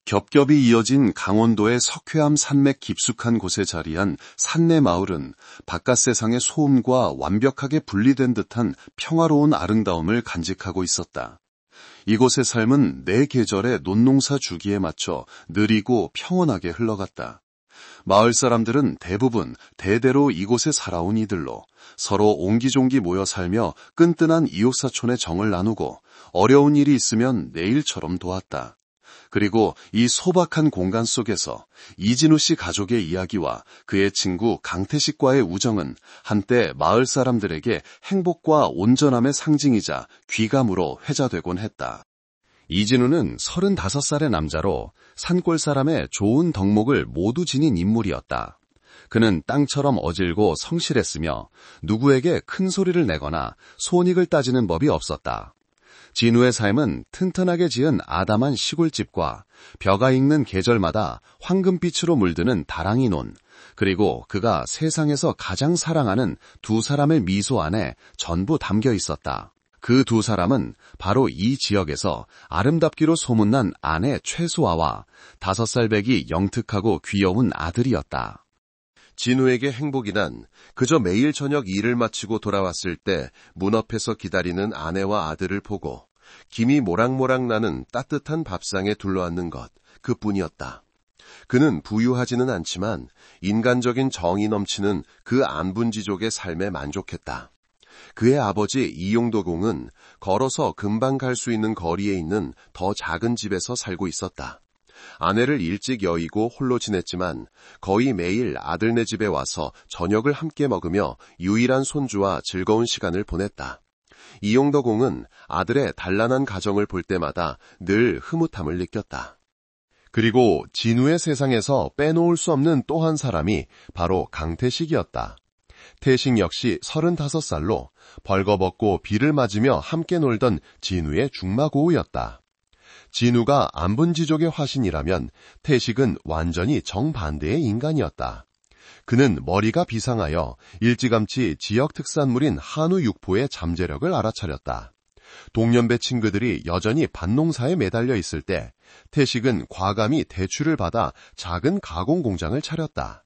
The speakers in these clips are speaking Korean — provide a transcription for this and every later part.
겹겹이 이어진 강원도의 석회암 산맥 깊숙한 곳에 자리한 산내 마을은 바깥 세상의 소음과 완벽하게 분리된 듯한 평화로운 아름다움을 간직하고 있었다. 이곳의 삶은 네 계절의 논농사 주기에 맞춰 느리고 평온하게 흘러갔다. 마을 사람들은 대부분 대대로 이곳에 살아온 이들로 서로 옹기종기 모여 살며 끈끈한 이웃사촌의 정을 나누고 어려운 일이 있으면 내일처럼 도왔다. 그리고 이 소박한 공간 속에서 이진우 씨 가족의 이야기와 그의 친구 강태식과의 우정은 한때 마을 사람들에게 행복과 온전함의 상징이자 귀감으로 회자되곤 했다. 이진우는 35살의 남자로 산골 사람의 좋은 덕목을 모두 지닌 인물이었다. 그는 땅처럼 어질고 성실했으며 누구에게 큰 소리를 내거나 손익을 따지는 법이 없었다. 진우의 삶은 튼튼하게 지은 아담한 시골집과 벼가 익는 계절마다 황금빛으로 물드는 다랑이 논, 그리고 그가 세상에서 가장 사랑하는 두 사람의 미소 안에 전부 담겨 있었다. 그 두 사람은 바로 이 지역에서 아름답기로 소문난 아내 최소아와 5살 배기 영특하고 귀여운 아들이었다. 진우에게 행복이란 그저 매일 저녁 일을 마치고 돌아왔을 때 문 앞에서 기다리는 아내와 아들을 보고 김이 모락모락 나는 따뜻한 밥상에 둘러앉는 것, 그뿐이었다. 그는 부유하지는 않지만 인간적인 정이 넘치는 그 안분지족의 삶에 만족했다. 그의 아버지 이용도 공은 걸어서 금방 갈 수 있는 거리에 있는 더 작은 집에서 살고 있었다. 아내를 일찍 여의고 홀로 지냈지만 거의 매일 아들네 집에 와서 저녁을 함께 먹으며 유일한 손주와 즐거운 시간을 보냈다. 이용도 공은 아들의 단란한 가정을 볼 때마다 늘 흐뭇함을 느꼈다. 그리고 진우의 세상에서 빼놓을 수 없는 또 한 사람이 바로 강태식이었다. 태식 역시 35살로 벌거벗고 비를 맞으며 함께 놀던 진우의 중마고우였다. 진우가 안분지족의 화신이라면 태식은 완전히 정반대의 인간이었다. 그는 머리가 비상하여 일찌감치 지역 특산물인 한우 육포의 잠재력을 알아차렸다. 동년배 친구들이 여전히 밭농사에 매달려 있을 때 태식은 과감히 대출을 받아 작은 가공 공장을 차렸다.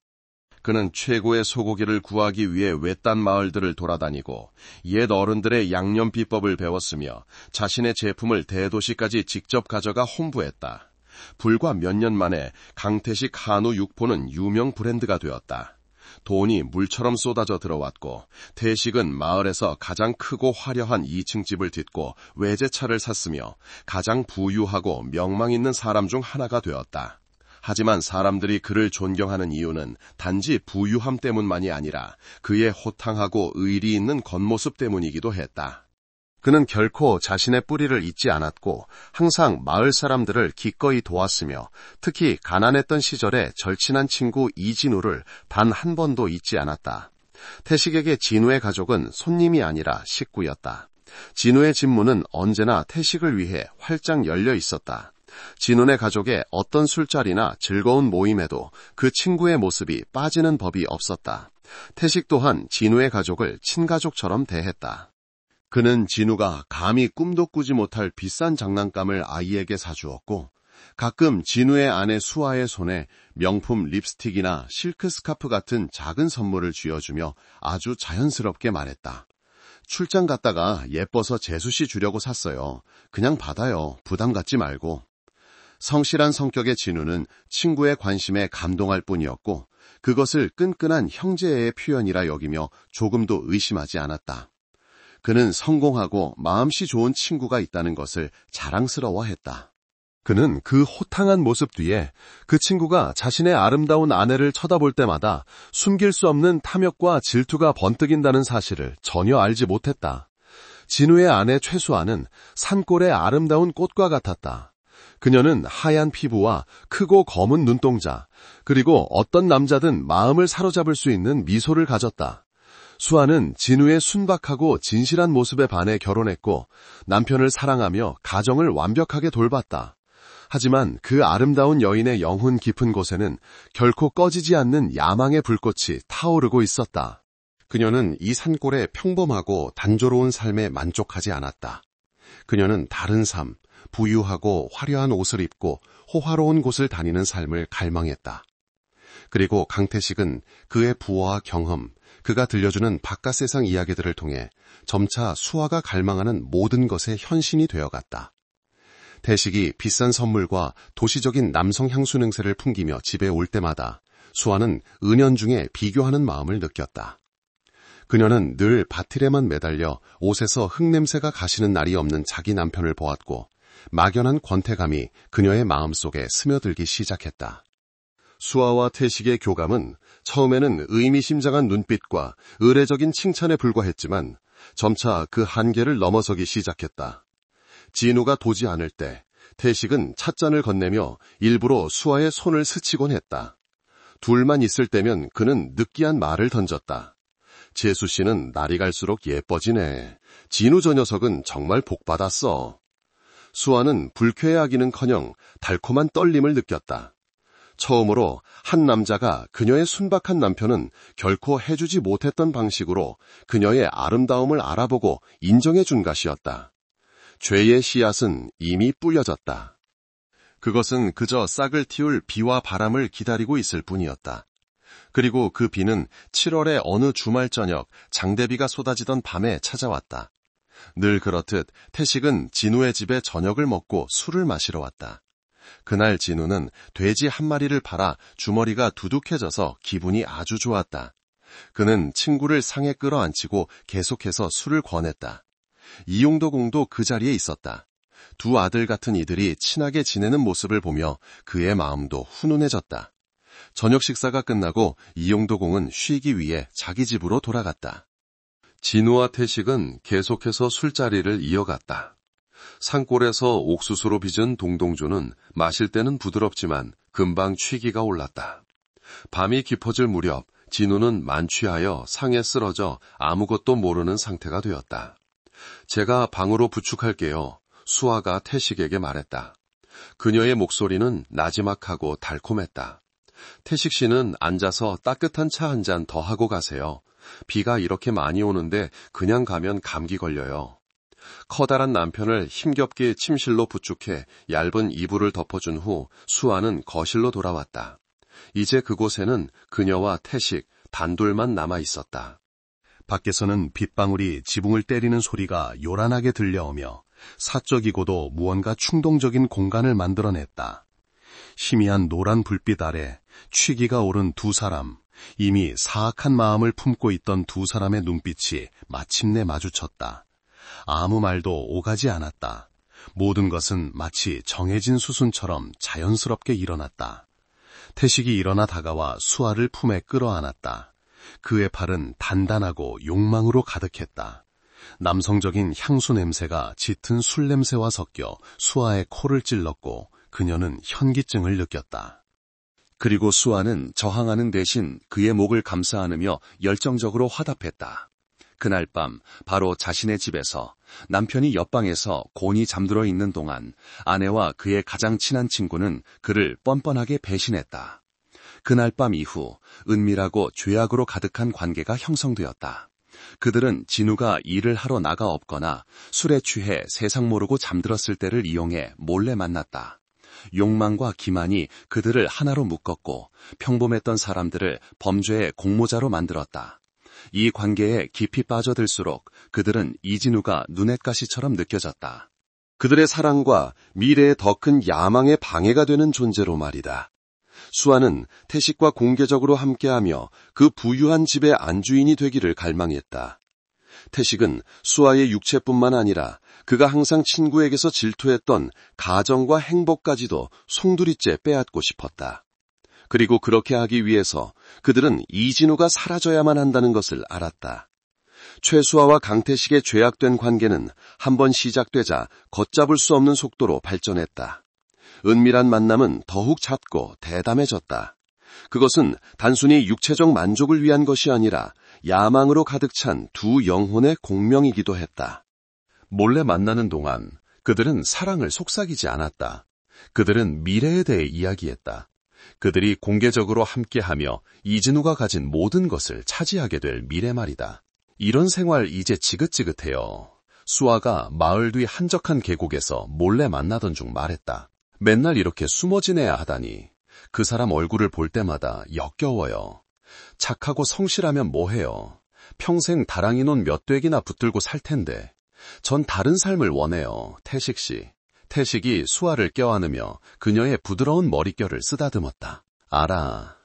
그는 최고의 소고기를 구하기 위해 외딴 마을들을 돌아다니고 옛 어른들의 양념 비법을 배웠으며 자신의 제품을 대도시까지 직접 가져가 홍보했다. 불과 몇 년 만에 강태식 한우 육포는 유명 브랜드가 되었다. 돈이 물처럼 쏟아져 들어왔고 태식은 마을에서 가장 크고 화려한 2층 집을 짓고 외제차를 샀으며 가장 부유하고 명망 있는 사람 중 하나가 되었다. 하지만 사람들이 그를 존경하는 이유는 단지 부유함 때문만이 아니라 그의 호탕하고 의리 있는 겉모습 때문이기도 했다. 그는 결코 자신의 뿌리를 잊지 않았고 항상 마을 사람들을 기꺼이 도왔으며 특히 가난했던 시절에 절친한 친구 이진우를 단 한 번도 잊지 않았다. 태식에게 진우의 가족은 손님이 아니라 식구였다. 진우의 집문은 언제나 태식을 위해 활짝 열려 있었다. 진우네 가족의 어떤 술자리나 즐거운 모임에도 그 친구의 모습이 빠지는 법이 없었다. 태식 또한 진우의 가족을 친가족처럼 대했다. 그는 진우가 감히 꿈도 꾸지 못할 비싼 장난감을 아이에게 사주었고 가끔 진우의 아내 수아의 손에 명품 립스틱이나 실크 스카프 같은 작은 선물을 쥐어주며 아주 자연스럽게 말했다. 출장 갔다가 예뻐서 재수씨 주려고 샀어요. 그냥 받아요. 부담 갖지 말고. 성실한 성격의 진우는 친구의 관심에 감동할 뿐이었고 그것을 끈끈한 형제의 표현이라 여기며 조금도 의심하지 않았다. 그는 성공하고 마음씨 좋은 친구가 있다는 것을 자랑스러워했다. 그는 그 호탕한 모습 뒤에 그 친구가 자신의 아름다운 아내를 쳐다볼 때마다 숨길 수 없는 탐욕과 질투가 번뜩인다는 사실을 전혀 알지 못했다. 진우의 아내 최수아는 산골의 아름다운 꽃과 같았다. 그녀는 하얀 피부와 크고 검은 눈동자, 그리고 어떤 남자든 마음을 사로잡을 수 있는 미소를 가졌다. 수아는 진우의 순박하고 진실한 모습에 반해 결혼했고 남편을 사랑하며 가정을 완벽하게 돌봤다. 하지만 그 아름다운 여인의 영혼 깊은 곳에는 결코 꺼지지 않는 야망의 불꽃이 타오르고 있었다. 그녀는 이 산골의 평범하고 단조로운 삶에 만족하지 않았다. 그녀는 다른 삶, 부유하고 화려한 옷을 입고 호화로운 곳을 다니는 삶을 갈망했다. 그리고 강태식은 그의 부와 경험, 그가 들려주는 바깥 세상 이야기들을 통해 점차 수아가 갈망하는 모든 것의 현신이 되어갔다. 태식이 비싼 선물과 도시적인 남성 향수 냄새를 풍기며 집에 올 때마다 수아는 은연중에 비교하는 마음을 느꼈다. 그녀는 늘 바틀에만 매달려 옷에서 흙냄새가 가시는 날이 없는 자기 남편을 보았고 막연한 권태감이 그녀의 마음속에 스며들기 시작했다. 수아와 태식의 교감은 처음에는 의미심장한 눈빛과 의례적인 칭찬에 불과했지만 점차 그 한계를 넘어서기 시작했다. 진우가 도지 않을 때 태식은 찻잔을 건네며 일부러 수아의 손을 스치곤 했다. 둘만 있을 때면 그는 느끼한 말을 던졌다. 재수 씨는 날이 갈수록 예뻐지네. 진우 저 녀석은 정말 복받았어. 수아는 불쾌해하기는커녕 달콤한 떨림을 느꼈다. 처음으로 한 남자가 그녀의 순박한 남편은 결코 해주지 못했던 방식으로 그녀의 아름다움을 알아보고 인정해준 것이었다. 죄의 씨앗은 이미 뿌려졌다. 그것은 그저 싹을 틔울 비와 바람을 기다리고 있을 뿐이었다. 그리고 그 비는 7월의 어느 주말 저녁 장대비가 쏟아지던 밤에 찾아왔다. 늘 그렇듯 태식은 진우의 집에 저녁을 먹고 술을 마시러 왔다. 그날 진우는 돼지 한 마리를 팔아 주머니가 두둑해져서 기분이 아주 좋았다. 그는 친구를 상에 끌어안치고 계속해서 술을 권했다. 이용도 공도 그 자리에 있었다. 두 아들 같은 이들이 친하게 지내는 모습을 보며 그의 마음도 훈훈해졌다. 저녁 식사가 끝나고 이용도 공은 쉬기 위해 자기 집으로 돌아갔다. 진우와 태식은 계속해서 술자리를 이어갔다. 산골에서 옥수수로 빚은 동동주는 마실 때는 부드럽지만 금방 취기가 올랐다. 밤이 깊어질 무렵 진우는 만취하여 상에 쓰러져 아무것도 모르는 상태가 되었다. 제가 방으로 부축할게요. 수아가 태식에게 말했다. 그녀의 목소리는 나지막하고 달콤했다. 태식 씨는 앉아서 따뜻한 차 한 잔 더 하고 가세요. 비가 이렇게 많이 오는데 그냥 가면 감기 걸려요. 커다란 남편을 힘겹게 침실로 부축해 얇은 이불을 덮어준 후 수아는 거실로 돌아왔다. 이제 그곳에는 그녀와 태식 단둘만 남아 있었다. 밖에서는 빗방울이 지붕을 때리는 소리가 요란하게 들려오며 사적이고도 무언가 충동적인 공간을 만들어냈다. 희미한 노란 불빛 아래 취기가 오른 두 사람, 이미 사악한 마음을 품고 있던 두 사람의 눈빛이 마침내 마주쳤다. 아무 말도 오가지 않았다. 모든 것은 마치 정해진 수순처럼 자연스럽게 일어났다. 태식이 일어나 다가와 수아를 품에 끌어안았다. 그의 팔은 단단하고 욕망으로 가득했다. 남성적인 향수 냄새가 짙은 술 냄새와 섞여 수아의 코를 찔렀고 그녀는 현기증을 느꼈다. 그리고 수아는 저항하는 대신 그의 목을 감싸 안으며 열정적으로 화답했다. 그날 밤 바로 자신의 집에서 남편이 옆방에서 곤히 잠들어 있는 동안 아내와 그의 가장 친한 친구는 그를 뻔뻔하게 배신했다. 그날 밤 이후 은밀하고 죄악으로 가득한 관계가 형성되었다. 그들은 진우가 일을 하러 나가 없거나 술에 취해 세상 모르고 잠들었을 때를 이용해 몰래 만났다. 욕망과 기만이 그들을 하나로 묶었고 평범했던 사람들을 범죄의 공모자로 만들었다. 이 관계에 깊이 빠져들수록 그들은 이진우가 눈엣가시처럼 느껴졌다. 그들의 사랑과 미래의 더 큰 야망의 방해가 되는 존재로 말이다. 수아는 태식과 공개적으로 함께하며 그 부유한 집의 안주인이 되기를 갈망했다. 태식은 수아의 육체뿐만 아니라 그가 항상 친구에게서 질투했던 가정과 행복까지도 송두리째 빼앗고 싶었다. 그리고 그렇게 하기 위해서 그들은 이진우가 사라져야만 한다는 것을 알았다. 최수아와 강태식의 죄악된 관계는 한번 시작되자 걷잡을 수 없는 속도로 발전했다. 은밀한 만남은 더욱 잦고 대담해졌다. 그것은 단순히 육체적 만족을 위한 것이 아니라 야망으로 가득 찬 두 영혼의 공명이기도 했다. 몰래 만나는 동안 그들은 사랑을 속삭이지 않았다. 그들은 미래에 대해 이야기했다. 그들이 공개적으로 함께하며 이진우가 가진 모든 것을 차지하게 될 미래 말이다. 이런 생활 이제 지긋지긋해요. 수아가 마을 뒤 한적한 계곡에서 몰래 만나던 중 말했다. 맨날 이렇게 숨어 지내야 하다니. 그 사람 얼굴을 볼 때마다 역겨워요. 착하고 성실하면 뭐해요. 평생 다랑이 논 몇 댁이나 붙들고 살 텐데. 전 다른 삶을 원해요, 태식 씨. 태식이 수아를 껴안으며 그녀의 부드러운 머릿결을 쓰다듬었다. 알아.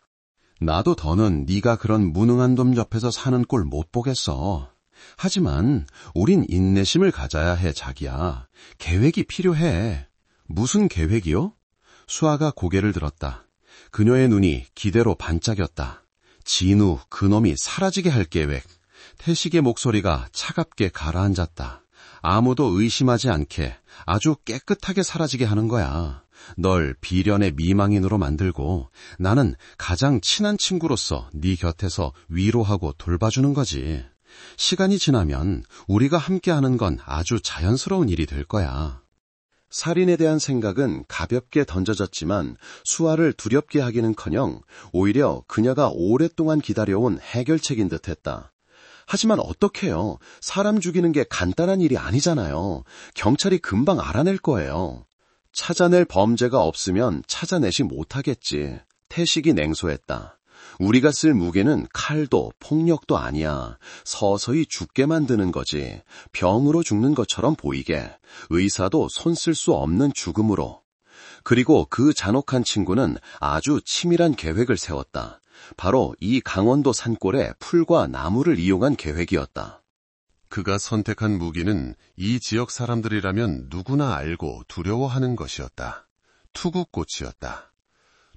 나도 더는 네가 그런 무능한 놈 옆에서 사는 꼴 못 보겠어. 하지만 우린 인내심을 가져야 해, 자기야. 계획이 필요해. 무슨 계획이요? 수아가 고개를 들었다. 그녀의 눈이 기대로 반짝였다. 진우, 그놈이 사라지게 할 계획. 태식의 목소리가 차갑게 가라앉았다. 아무도 의심하지 않게 아주 깨끗하게 사라지게 하는 거야. 널 비련의 미망인으로 만들고 나는 가장 친한 친구로서 네 곁에서 위로하고 돌봐주는 거지. 시간이 지나면 우리가 함께하는 건 아주 자연스러운 일이 될 거야. 살인에 대한 생각은 가볍게 던져졌지만 수아를 두렵게 하기는커녕 오히려 그녀가 오랫동안 기다려온 해결책인 듯했다. 하지만 어떡해요. 사람 죽이는 게 간단한 일이 아니잖아요. 경찰이 금방 알아낼 거예요. 찾아낼 범죄가 없으면 찾아내지 못하겠지. 태식이 냉소했다. 우리가 쓸 무게는 칼도 폭력도 아니야. 서서히 죽게 만드는 거지. 병으로 죽는 것처럼 보이게. 의사도 손 쓸 수 없는 죽음으로. 그리고 그 잔혹한 친구는 아주 치밀한 계획을 세웠다. 바로 이 강원도 산골에 풀과 나무를 이용한 계획이었다. 그가 선택한 무기는 이 지역 사람들이라면 누구나 알고 두려워하는 것이었다. 투구꽃이었다.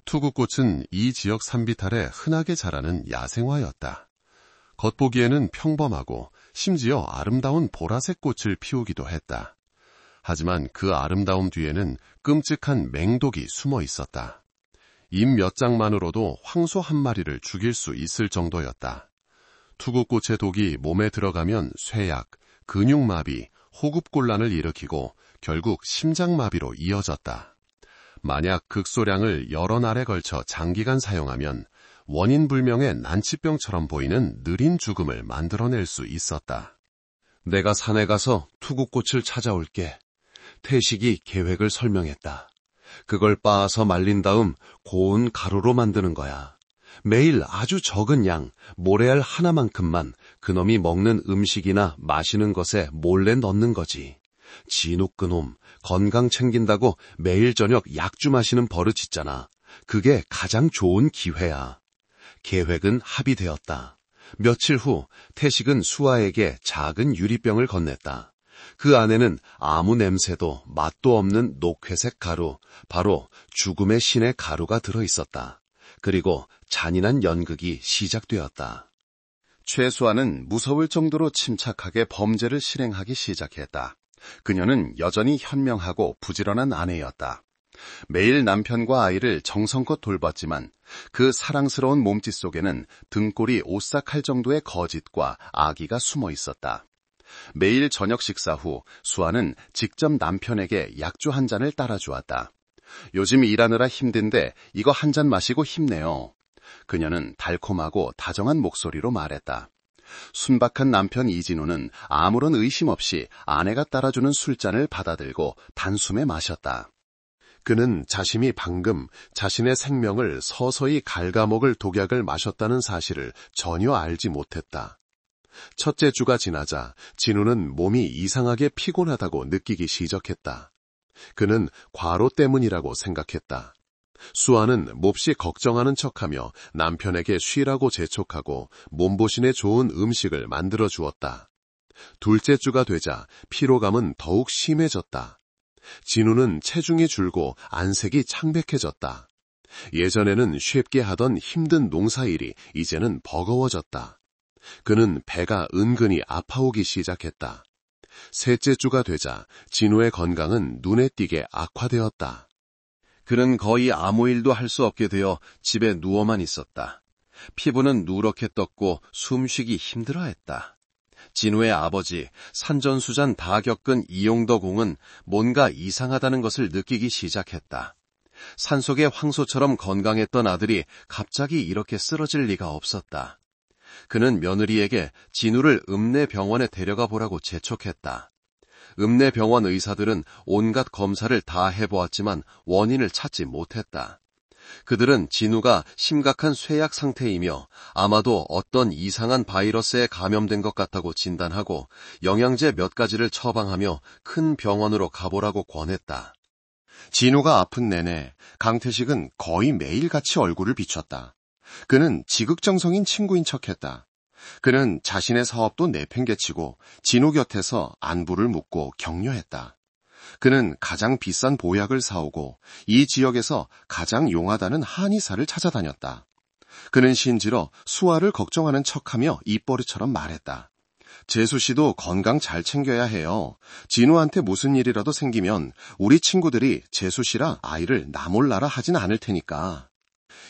투구꽃은 이 지역 산비탈에 흔하게 자라는 야생화였다. 겉보기에는 평범하고 심지어 아름다운 보라색 꽃을 피우기도 했다. 하지만 그 아름다움 뒤에는 끔찍한 맹독이 숨어 있었다. 잎 몇 장만으로도 황소 한 마리를 죽일 수 있을 정도였다. 투구꽃의 독이 몸에 들어가면 쇠약, 근육마비, 호흡곤란을 일으키고 결국 심장마비로 이어졌다. 만약 극소량을 여러 날에 걸쳐 장기간 사용하면 원인 불명의 난치병처럼 보이는 느린 죽음을 만들어낼 수 있었다. 내가 산에 가서 투구꽃을 찾아올게. 태식이 계획을 설명했다. 그걸 빻아서 말린 다음 고운 가루로 만드는 거야. 매일 아주 적은 양, 모래알 하나만큼만 그놈이 먹는 음식이나 마시는 것에 몰래 넣는 거지. 진욱 그놈, 건강 챙긴다고 매일 저녁 약주 마시는 버릇 있잖아. 그게 가장 좋은 기회야. 계획은 합의되었다. 며칠 후 태식은 수아에게 작은 유리병을 건넸다. 그 안에는 아무 냄새도 맛도 없는 녹회색 가루, 바로 죽음의 신의 가루가 들어있었다. 그리고 잔인한 연극이 시작되었다. 최수아는 무서울 정도로 침착하게 범죄를 실행하기 시작했다. 그녀는 여전히 현명하고 부지런한 아내였다. 매일 남편과 아이를 정성껏 돌봤지만 그 사랑스러운 몸짓 속에는 등골이 오싹할 정도의 거짓과 악의가 숨어 있었다. 매일 저녁 식사 후 수아는 직접 남편에게 약주 한 잔을 따라주었다. 요즘 일하느라 힘든데 이거 한 잔 마시고 힘내요. 그녀는 달콤하고 다정한 목소리로 말했다. 순박한 남편 이진우는 아무런 의심 없이 아내가 따라주는 술잔을 받아들고 단숨에 마셨다. 그는 자신이 방금 자신의 생명을 서서히 갉아먹을 독약을 마셨다는 사실을 전혀 알지 못했다. 첫째 주가 지나자 진우는 몸이 이상하게 피곤하다고 느끼기 시작했다. 그는 과로 때문이라고 생각했다. 수아는 몹시 걱정하는 척하며 남편에게 쉬라고 재촉하고 몸보신에 좋은 음식을 만들어 주었다. 둘째 주가 되자 피로감은 더욱 심해졌다. 진우는 체중이 줄고 안색이 창백해졌다. 예전에는 쉽게 하던 힘든 농사일이 이제는 버거워졌다. 그는 배가 은근히 아파오기 시작했다. 셋째 주가 되자 진우의 건강은 눈에 띄게 악화되었다. 그는 거의 아무 일도 할 수 없게 되어 집에 누워만 있었다. 피부는 누렇게 떴고 숨쉬기 힘들어했다. 진우의 아버지 산전수전 다 겪은 이용더 공은 뭔가 이상하다는 것을 느끼기 시작했다. 산속의 황소처럼 건강했던 아들이 갑자기 이렇게 쓰러질 리가 없었다. 그는 며느리에게 진우를 읍내 병원에 데려가 보라고 재촉했다. 읍내병원 의사들은 온갖 검사를 다 해보았지만 원인을 찾지 못했다. 그들은 진우가 심각한 쇠약 상태이며 아마도 어떤 이상한 바이러스에 감염된 것 같다고 진단하고 영양제 몇 가지를 처방하며 큰 병원으로 가보라고 권했다. 진우가 아픈 내내 강태식은 거의 매일같이 얼굴을 비췄다. 그는 지극정성인 친구인 척했다. 그는 자신의 사업도 내팽개치고 진우 곁에서 안부를 묻고 격려했다. 그는 가장 비싼 보약을 사오고 이 지역에서 가장 용하다는 한의사를 찾아다녔다. 그는 신지러 수아를 걱정하는 척하며 입버릇처럼 말했다. 재수 씨도 건강 잘 챙겨야 해요. 진우한테 무슨 일이라도 생기면 우리 친구들이 재수 씨랑 아이를 나몰라라 하진 않을 테니까.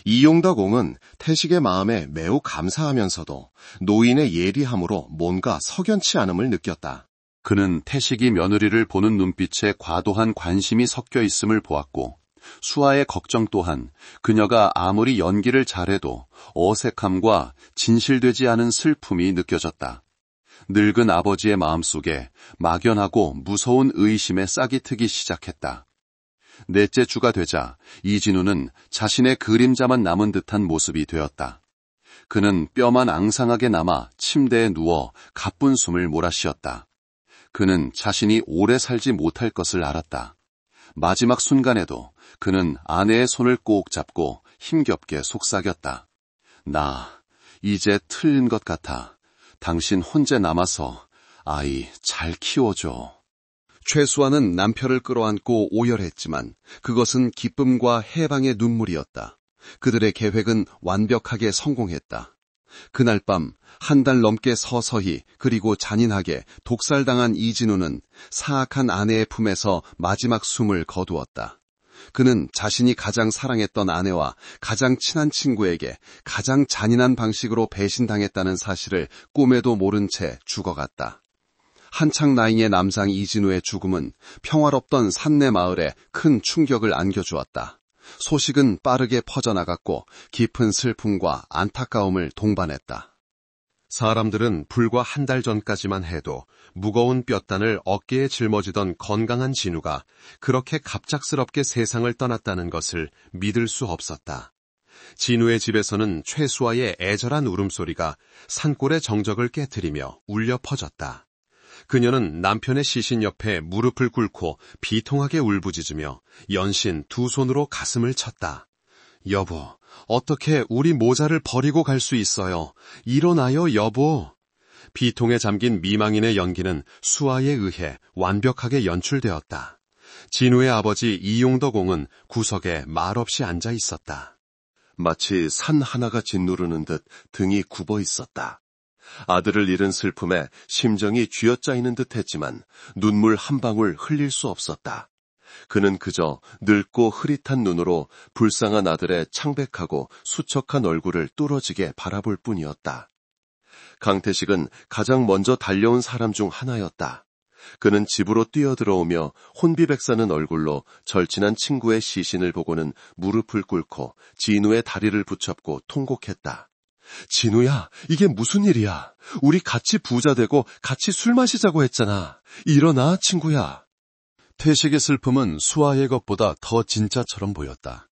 이용덕 공은 태식의 마음에 매우 감사하면서도 노인의 예리함으로 뭔가 석연치 않음을 느꼈다. 그는 태식이 며느리를 보는 눈빛에 과도한 관심이 섞여 있음을 보았고 수아의 걱정 또한 그녀가 아무리 연기를 잘해도 어색함과 진실되지 않은 슬픔이 느껴졌다. 늙은 아버지의 마음속에 막연하고 무서운 의심의 싹이 트기 시작했다. 넷째 주가 되자 이진우는 자신의 그림자만 남은 듯한 모습이 되었다. 그는 뼈만 앙상하게 남아 침대에 누워 가쁜 숨을 몰아쉬었다. 그는 자신이 오래 살지 못할 것을 알았다. 마지막 순간에도 그는 아내의 손을 꼭 잡고 힘겹게 속삭였다. 나 이제 틀린 것 같아. 당신 혼자 남아서 아이 잘 키워줘. 최수아는 남편을 끌어안고 오열했지만 그것은 기쁨과 해방의 눈물이었다. 그들의 계획은 완벽하게 성공했다. 그날 밤 한 달 넘게 서서히 그리고 잔인하게 독살당한 이진우는 사악한 아내의 품에서 마지막 숨을 거두었다. 그는 자신이 가장 사랑했던 아내와 가장 친한 친구에게 가장 잔인한 방식으로 배신당했다는 사실을 꿈에도 모른 채 죽어갔다. 한창 나이의 남상 이진우의 죽음은 평화롭던 산내 마을에 큰 충격을 안겨주었다. 소식은 빠르게 퍼져나갔고 깊은 슬픔과 안타까움을 동반했다. 사람들은 불과 한 달 전까지만 해도 무거운 뼈단을 어깨에 짊어지던 건강한 진우가 그렇게 갑작스럽게 세상을 떠났다는 것을 믿을 수 없었다. 진우의 집에서는 최수아의 애절한 울음소리가 산골의 정적을 깨트리며 울려 퍼졌다. 그녀는 남편의 시신 옆에 무릎을 꿇고 비통하게 울부짖으며 연신 두 손으로 가슴을 쳤다. 여보, 어떻게 우리 모자를 버리고 갈 수 있어요? 일어나요, 여보. 비통에 잠긴 미망인의 연기는 수아에 의해 완벽하게 연출되었다. 진우의 아버지 이용덕 공은 구석에 말없이 앉아 있었다. 마치 산 하나가 짓누르는 듯 등이 굽어 있었다. 아들을 잃은 슬픔에 심정이 쥐어짜이는 듯 했지만 눈물 한 방울 흘릴 수 없었다. 그는 그저 늙고 흐릿한 눈으로 불쌍한 아들의 창백하고 수척한 얼굴을 뚫어지게 바라볼 뿐이었다. 강태식은 가장 먼저 달려온 사람 중 하나였다. 그는 집으로 뛰어들어오며 혼비백사는 얼굴로 절친한 친구의 시신을 보고는 무릎을 꿇고 진우의 다리를 붙잡고 통곡했다. 진우야, 이게 무슨 일이야? 우리 같이 부자 되고 같이 술 마시자고 했잖아. 일어나, 친구야. 태식의 슬픔은 수아의 것보다 더 진짜처럼 보였다.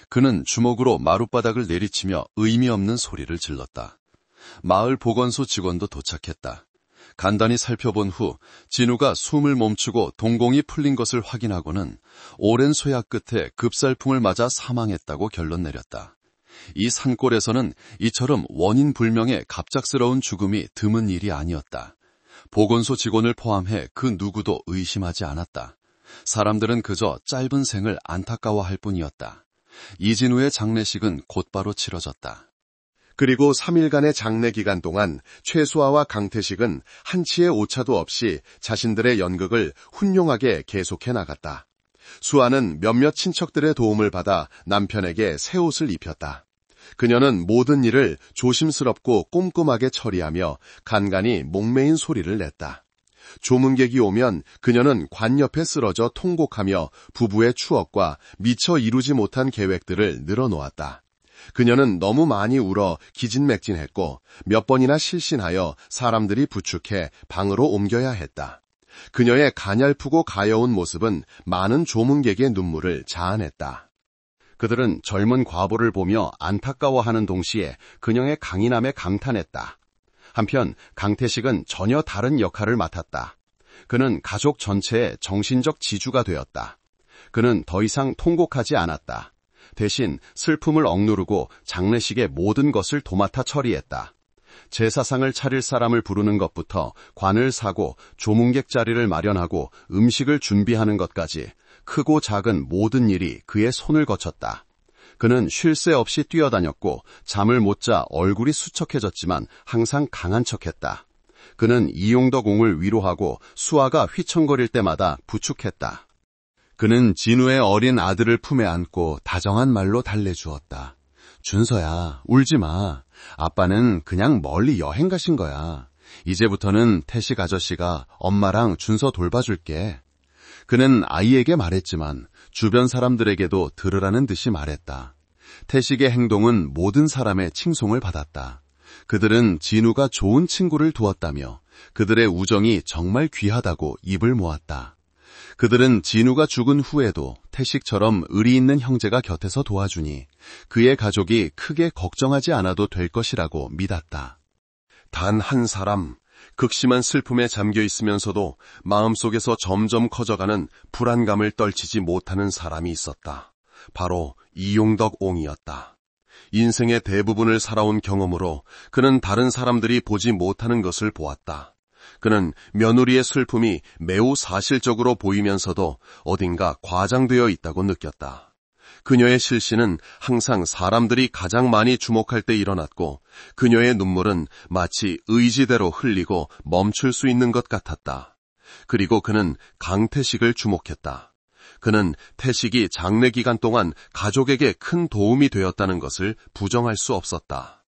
그는 주먹으로 마룻바닥을 내리치며 의미 없는 소리를 질렀다. 마을 보건소 직원도 도착했다. 간단히 살펴본 후 진우가 숨을 멈추고 동공이 풀린 것을 확인하고는 오랜 쇠약 끝에 급살풍을 맞아 사망했다고 결론 내렸다. 이 산골에서는 이처럼 원인 불명의 갑작스러운 죽음이 드문 일이 아니었다. 보건소 직원을 포함해 그 누구도 의심하지 않았다. 사람들은 그저 짧은 생을 안타까워할 뿐이었다. 이진우의 장례식은 곧바로 치러졌다. 그리고 3일간의 장례 기간 동안 최수아와 강태식은 한치의 오차도 없이 자신들의 연극을 훌륭하게 계속해 나갔다. 수아는 몇몇 친척들의 도움을 받아 남편에게 새 옷을 입혔다. 그녀는 모든 일을 조심스럽고 꼼꼼하게 처리하며 간간히 목매인 소리를 냈다. 조문객이 오면 그녀는 관 옆에 쓰러져 통곡하며 부부의 추억과 미처 이루지 못한 계획들을 늘어놓았다. 그녀는 너무 많이 울어 기진맥진했고 몇 번이나 실신하여 사람들이 부축해 방으로 옮겨야 했다. 그녀의 가냘프고 가여운 모습은 많은 조문객의 눈물을 자아냈다. 그들은 젊은 과부를 보며 안타까워하는 동시에 그녀의 강인함에 감탄했다. 한편 강태식은 전혀 다른 역할을 맡았다. 그는 가족 전체의 정신적 지주가 되었다. 그는 더 이상 통곡하지 않았다. 대신 슬픔을 억누르고 장례식의 모든 것을 도맡아 처리했다. 제사상을 차릴 사람을 부르는 것부터 관을 사고 조문객 자리를 마련하고 음식을 준비하는 것까지 크고 작은 모든 일이 그의 손을 거쳤다. 그는 쉴 새 없이 뛰어다녔고 잠을 못 자 얼굴이 수척해졌지만 항상 강한 척했다. 그는 이용덕 옹을 위로하고 수아가 휘청거릴 때마다 부축했다. 그는 진우의 어린 아들을 품에 안고 다정한 말로 달래주었다. 준서야, 울지 마. 아빠는 그냥 멀리 여행 가신 거야. 이제부터는 태식 아저씨가 엄마랑 준서 돌봐줄게. 그는 아이에게 말했지만 주변 사람들에게도 들으라는 듯이 말했다. 태식의 행동은 모든 사람의 칭송을 받았다. 그들은 진우가 좋은 친구를 두었다며 그들의 우정이 정말 귀하다고 입을 모았다. 그들은 진우가 죽은 후에도 태식처럼 의리 있는 형제가 곁에서 도와주니 그의 가족이 크게 걱정하지 않아도 될 것이라고 믿었다. 단 한 사람, 극심한 슬픔에 잠겨 있으면서도 마음속에서 점점 커져가는 불안감을 떨치지 못하는 사람이 있었다. 바로 이용덕 옹이었다. 인생의 대부분을 살아온 경험으로 그는 다른 사람들이 보지 못하는 것을 보았다. 그는 며느리의 슬픔이 매우 사실적으로 보이면서도 어딘가 과장되어 있다고 느꼈다. 그녀의 실신은 항상 사람들이 가장 많이 주목할 때 일어났고 그녀의 눈물은 마치 의지대로 흘리고 멈출 수 있는 것 같았다. 그리고 그는 강태식을 주목했다. 그는 태식이 장례 기간 동안 가족에게 큰 도움이 되었다는 것을 부정할 수 없었다.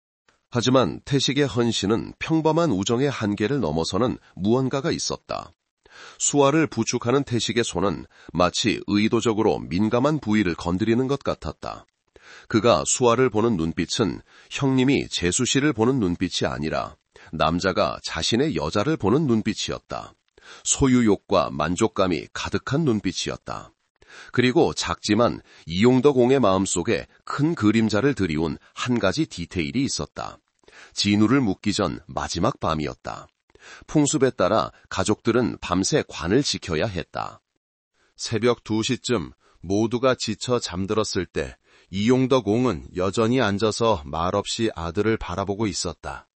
하지만 태식의 헌신은 평범한 우정의 한계를 넘어서는 무언가가 있었다. 수아를 부축하는 태식의 손은 마치 의도적으로 민감한 부위를 건드리는 것 같았다. 그가 수아를 보는 눈빛은 형님이 재수 씨를 보는 눈빛이 아니라 남자가 자신의 여자를 보는 눈빛이었다. 소유욕과 만족감이 가득한 눈빛이었다. 그리고 작지만 이용덕 옹의 마음속에 큰 그림자를 드리운 한 가지 디테일이 있었다. 진우를 묻기 전 마지막 밤이었다. 풍습에 따라 가족들은 밤새 관을 지켜야 했다. 새벽 2시쯤 모두가 지쳐 잠들었을 때 이용덕 옹은 여전히 앉아서 말없이 아들을 바라보고 있었다.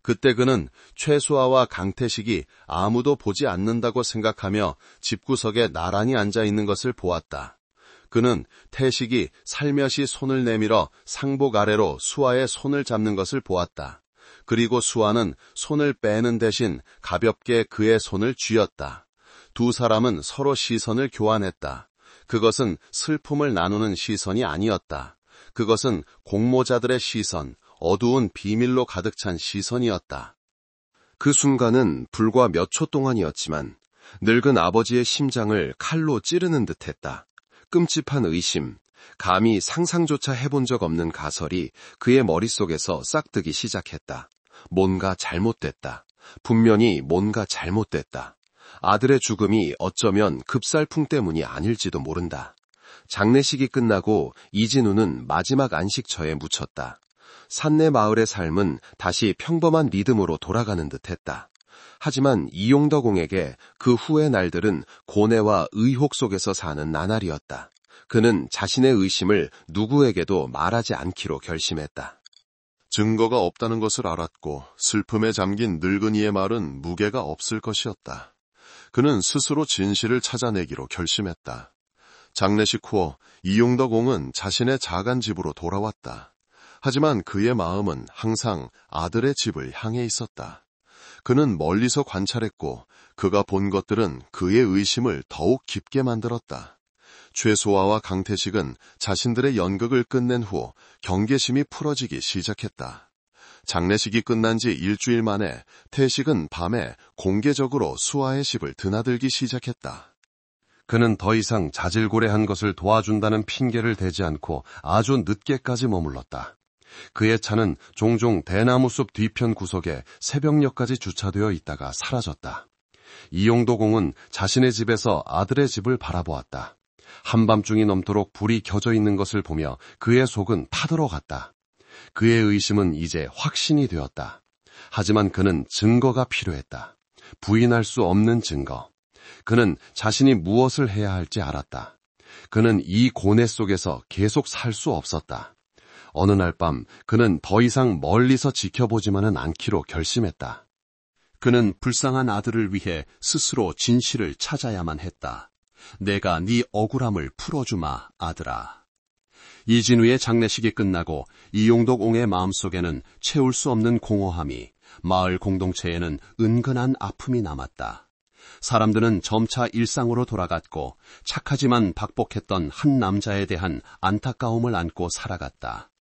그때 그는 최수아와 강태식이 아무도 보지 않는다고 생각하며 집구석에 나란히 앉아 있는 것을 보았다. 그는 태식이 살며시 손을 내밀어 상복 아래로 수아의 손을 잡는 것을 보았다. 그리고 수아는 손을 빼는 대신 가볍게 그의 손을 쥐었다. 두 사람은 서로 시선을 교환했다. 그것은 슬픔을 나누는 시선이 아니었다. 그것은 공모자들의 시선, 어두운 비밀로 가득 찬 시선이었다. 그 순간은 불과 몇 초 동안이었지만 늙은 아버지의 심장을 칼로 찌르는 듯했다. 끔찍한 의심, 감히 상상조차 해본 적 없는 가설이 그의 머릿속에서 싹트기 시작했다. 뭔가 잘못됐다. 분명히 뭔가 잘못됐다. 아들의 죽음이 어쩌면 급살풍 때문이 아닐지도 모른다. 장례식이 끝나고 이진우는 마지막 안식처에 묻혔다. 산내 마을의 삶은 다시 평범한 리듬으로 돌아가는 듯했다. 하지만 이용덕 옹에게 그 후의 날들은 고뇌와 의혹 속에서 사는 나날이었다. 그는 자신의 의심을 누구에게도 말하지 않기로 결심했다. 증거가 없다는 것을 알았고 슬픔에 잠긴 늙은이의 말은 무게가 없을 것이었다. 그는 스스로 진실을 찾아내기로 결심했다. 장례식 후 이용덕 옹은 자신의 작은 집으로 돌아왔다. 하지만 그의 마음은 항상 아들의 집을 향해 있었다. 그는 멀리서 관찰했고 그가 본 것들은 그의 의심을 더욱 깊게 만들었다. 최소아와 강태식은 자신들의 연극을 끝낸 후 경계심이 풀어지기 시작했다. 장례식이 끝난 지 일주일 만에 태식은 밤에 공개적으로 수아의 집을 드나들기 시작했다. 그는 더 이상 자질고레한 것을 도와준다는 핑계를 대지 않고 아주 늦게까지 머물렀다. 그의 차는 종종 대나무숲 뒤편 구석에 새벽녘까지 주차되어 있다가 사라졌다. 이용도공은 자신의 집에서 아들의 집을 바라보았다. 한밤중이 넘도록 불이 켜져 있는 것을 보며 그의 속은 타들어갔다. 그의 의심은 이제 확신이 되었다. 하지만 그는 증거가 필요했다. 부인할 수 없는 증거. 그는 자신이 무엇을 해야 할지 알았다. 그는 이 고뇌 속에서 계속 살 수 없었다. 어느 날 밤 그는 더 이상 멀리서 지켜보지만은 않기로 결심했다. 그는 불쌍한 아들을 위해 스스로 진실을 찾아야만 했다. 내가 네 억울함을 풀어주마, 아들아. 이진우의 장례식이 끝나고 이용덕 옹의 마음속에는 채울 수 없는 공허함이, 마을 공동체에는 은근한 아픔이 남았다. 사람들은 점차 일상으로 돌아갔고 착하지만 박복했던 한 남자에 대한 안타까움을 안고 살아갔다.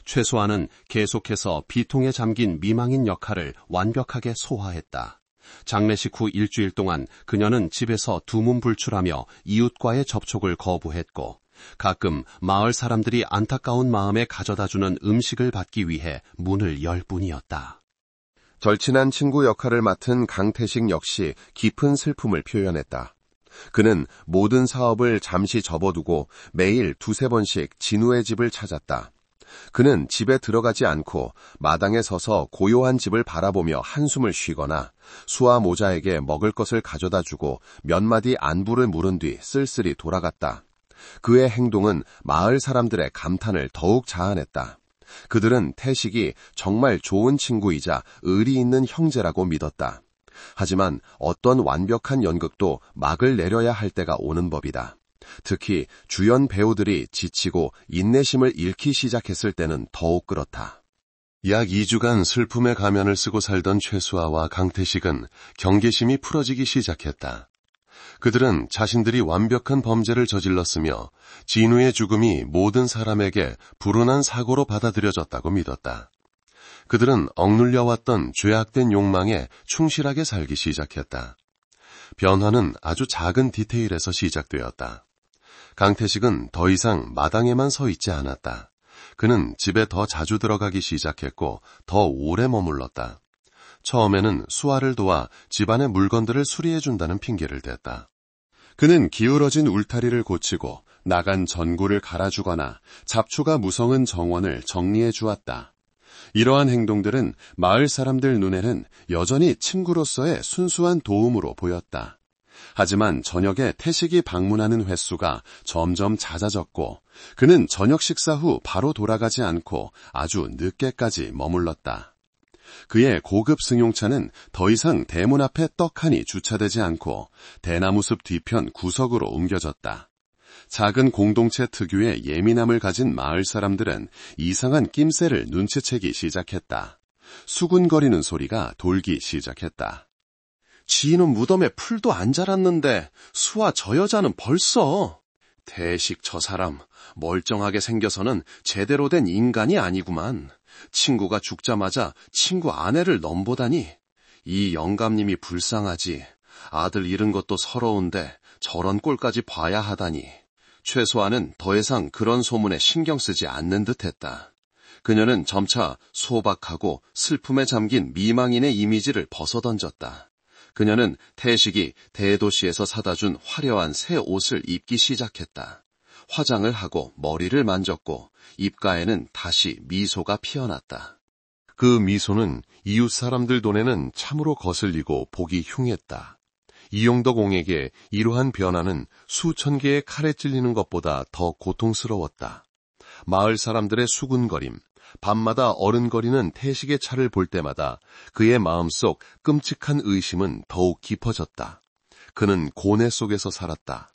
최소한은 계속해서 비통에 잠긴 미망인 역할을 완벽하게 소화했다. 장례식 후 일주일 동안 그녀는 집에서 두문불출하며 이웃과의 접촉을 거부했고 가끔 마을 사람들이 안타까운 마음에 가져다주는 음식을 받기 위해 문을 열 뿐이었다. 절친한 친구 역할을 맡은 강태식 역시 깊은 슬픔을 표현했다. 그는 모든 사업을 잠시 접어두고 매일 2-3번씩 진우의 집을 찾았다. 그는 집에 들어가지 않고 마당에 서서 고요한 집을 바라보며 한숨을 쉬거나 수아 모자에게 먹을 것을 가져다 주고 몇 마디 안부를 물은 뒤 쓸쓸히 돌아갔다. 그의 행동은 마을 사람들의 감탄을 더욱 자아냈다. 그들은 태식이 정말 좋은 친구이자 의리 있는 형제라고 믿었다. 하지만 어떤 완벽한 연극도 막을 내려야 할 때가 오는 법이다. 특히 주연 배우들이 지치고 인내심을 잃기 시작했을 때는 더욱 그렇다. 약 2주간 슬픔의 가면을 쓰고 살던 최수아와 강태식은 경계심이 풀어지기 시작했다. 그들은 자신들이 완벽한 범죄를 저질렀으며 진우의 죽음이 모든 사람에게 불운한 사고로 받아들여졌다고 믿었다. 그들은 억눌려왔던 죄악된 욕망에 충실하게 살기 시작했다. 변화는 아주 작은 디테일에서 시작되었다. 강태식은 더 이상 마당에만 서 있지 않았다. 그는 집에 더 자주 들어가기 시작했고 더 오래 머물렀다. 처음에는 수아를 도와 집안의 물건들을 수리해준다는 핑계를 댔다. 그는 기울어진 울타리를 고치고 나간 전구를 갈아주거나 잡초가 무성은 정원을 정리해 주었다. 이러한 행동들은 마을 사람들 눈에는 여전히 친구로서의 순수한 도움으로 보였다. 하지만 저녁에 태식이 방문하는 횟수가 점점 잦아졌고 그는 저녁 식사 후 바로 돌아가지 않고 아주 늦게까지 머물렀다. 그의 고급 승용차는 더 이상 대문 앞에 떡하니 주차되지 않고 대나무숲 뒤편 구석으로 옮겨졌다. 작은 공동체 특유의 예민함을 가진 마을 사람들은 이상한 낌새를 눈치채기 시작했다. 수군거리는 소리가 돌기 시작했다. 지인은 무덤에 풀도 안 자랐는데 수아 저 여자는 벌써. 태식 저 사람 멀쩡하게 생겨서는 제대로 된 인간이 아니구만. 친구가 죽자마자 친구 아내를 넘보다니. 이 영감님이 불쌍하지. 아들 잃은 것도 서러운데 저런 꼴까지 봐야 하다니. 최소한은 더 이상 그런 소문에 신경 쓰지 않는 듯했다. 그녀는 점차 소박하고 슬픔에 잠긴 미망인의 이미지를 벗어던졌다. 그녀는 태식이 대도시에서 사다 준 화려한 새 옷을 입기 시작했다. 화장을 하고 머리를 만졌고 입가에는 다시 미소가 피어났다. 그 미소는 이웃 사람들 눈에는 참으로 거슬리고 보기 흉했다. 이용덕 옹에게 이러한 변화는 수천 개의 칼에 찔리는 것보다 더 고통스러웠다. 마을 사람들의 수군거림, 밤마다 어른거리는 태식의 차를 볼 때마다 그의 마음속 끔찍한 의심은 더욱 깊어졌다. 그는 고뇌 속에서 살았다.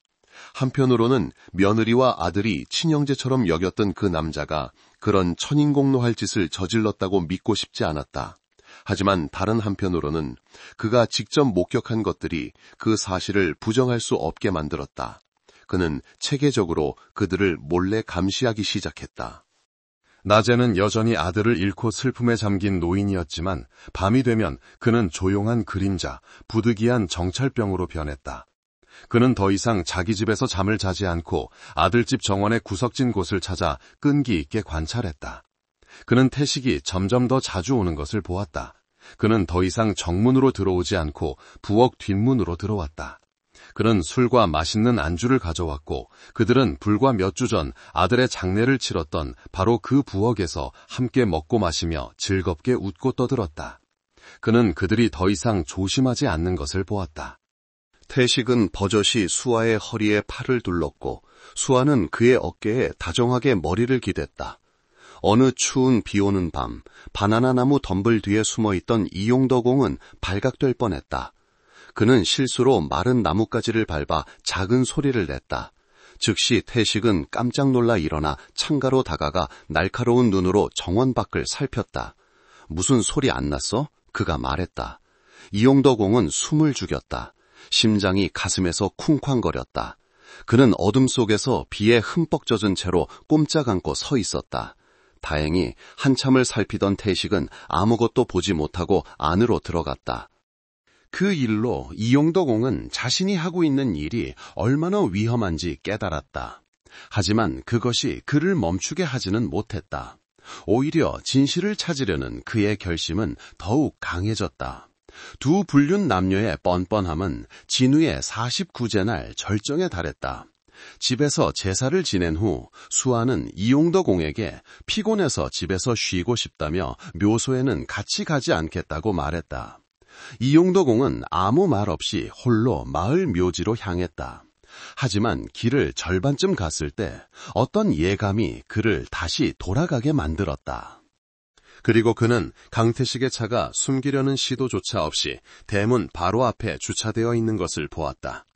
한편으로는 며느리와 아들이 친형제처럼 여겼던 그 남자가 그런 천인공노할 짓을 저질렀다고 믿고 싶지 않았다. 하지만 다른 한편으로는 그가 직접 목격한 것들이 그 사실을 부정할 수 없게 만들었다. 그는 체계적으로 그들을 몰래 감시하기 시작했다. 낮에는 여전히 아들을 잃고 슬픔에 잠긴 노인이었지만 밤이 되면 그는 조용한 그림자, 부득이한 정찰병으로 변했다. 그는 더 이상 자기 집에서 잠을 자지 않고 아들집 정원의 구석진 곳을 찾아 끈기 있게 관찰했다. 그는 태식이 점점 더 자주 오는 것을 보았다. 그는 더 이상 정문으로 들어오지 않고 부엌 뒷문으로 들어왔다. 그는 술과 맛있는 안주를 가져왔고 그들은 불과 몇 주 전 아들의 장례를 치렀던 바로 그 부엌에서 함께 먹고 마시며 즐겁게 웃고 떠들었다. 그는 그들이 더 이상 조심하지 않는 것을 보았다. 태식은 버젓이 수아의 허리에 팔을 둘렀고 수아는 그의 어깨에 다정하게 머리를 기댔다. 어느 추운 비 오는 밤 바나나 나무 덤불 뒤에 숨어있던 이용덕공은 발각될 뻔했다. 그는 실수로 마른 나뭇가지를 밟아 작은 소리를 냈다. 즉시 태식은 깜짝 놀라 일어나 창가로 다가가 날카로운 눈으로 정원 밖을 살폈다. 무슨 소리 안 났어? 그가 말했다. 이용덕공은 숨을 죽였다. 심장이 가슴에서 쿵쾅거렸다. 그는 어둠 속에서 비에 흠뻑 젖은 채로 꼼짝 않고 서 있었다. 다행히 한참을 살피던 태식은 아무것도 보지 못하고 안으로 들어갔다. 그 일로 이용덕공은 자신이 하고 있는 일이 얼마나 위험한지 깨달았다. 하지만 그것이 그를 멈추게 하지는 못했다. 오히려 진실을 찾으려는 그의 결심은 더욱 강해졌다. 두 불륜 남녀의 뻔뻔함은 진우의 49제 날 절정에 달했다. 집에서 제사를 지낸 후 수아는 이용덕공에게 피곤해서 집에서 쉬고 싶다며 묘소에는 같이 가지 않겠다고 말했다. 이용덕공은 아무 말 없이 홀로 마을 묘지로 향했다. 하지만 길을 절반쯤 갔을 때 어떤 예감이 그를 다시 돌아가게 만들었다. 그리고 그는 강태식의 차가 숨기려는 시도조차 없이 대문 바로 앞에 주차되어 있는 것을 보았다.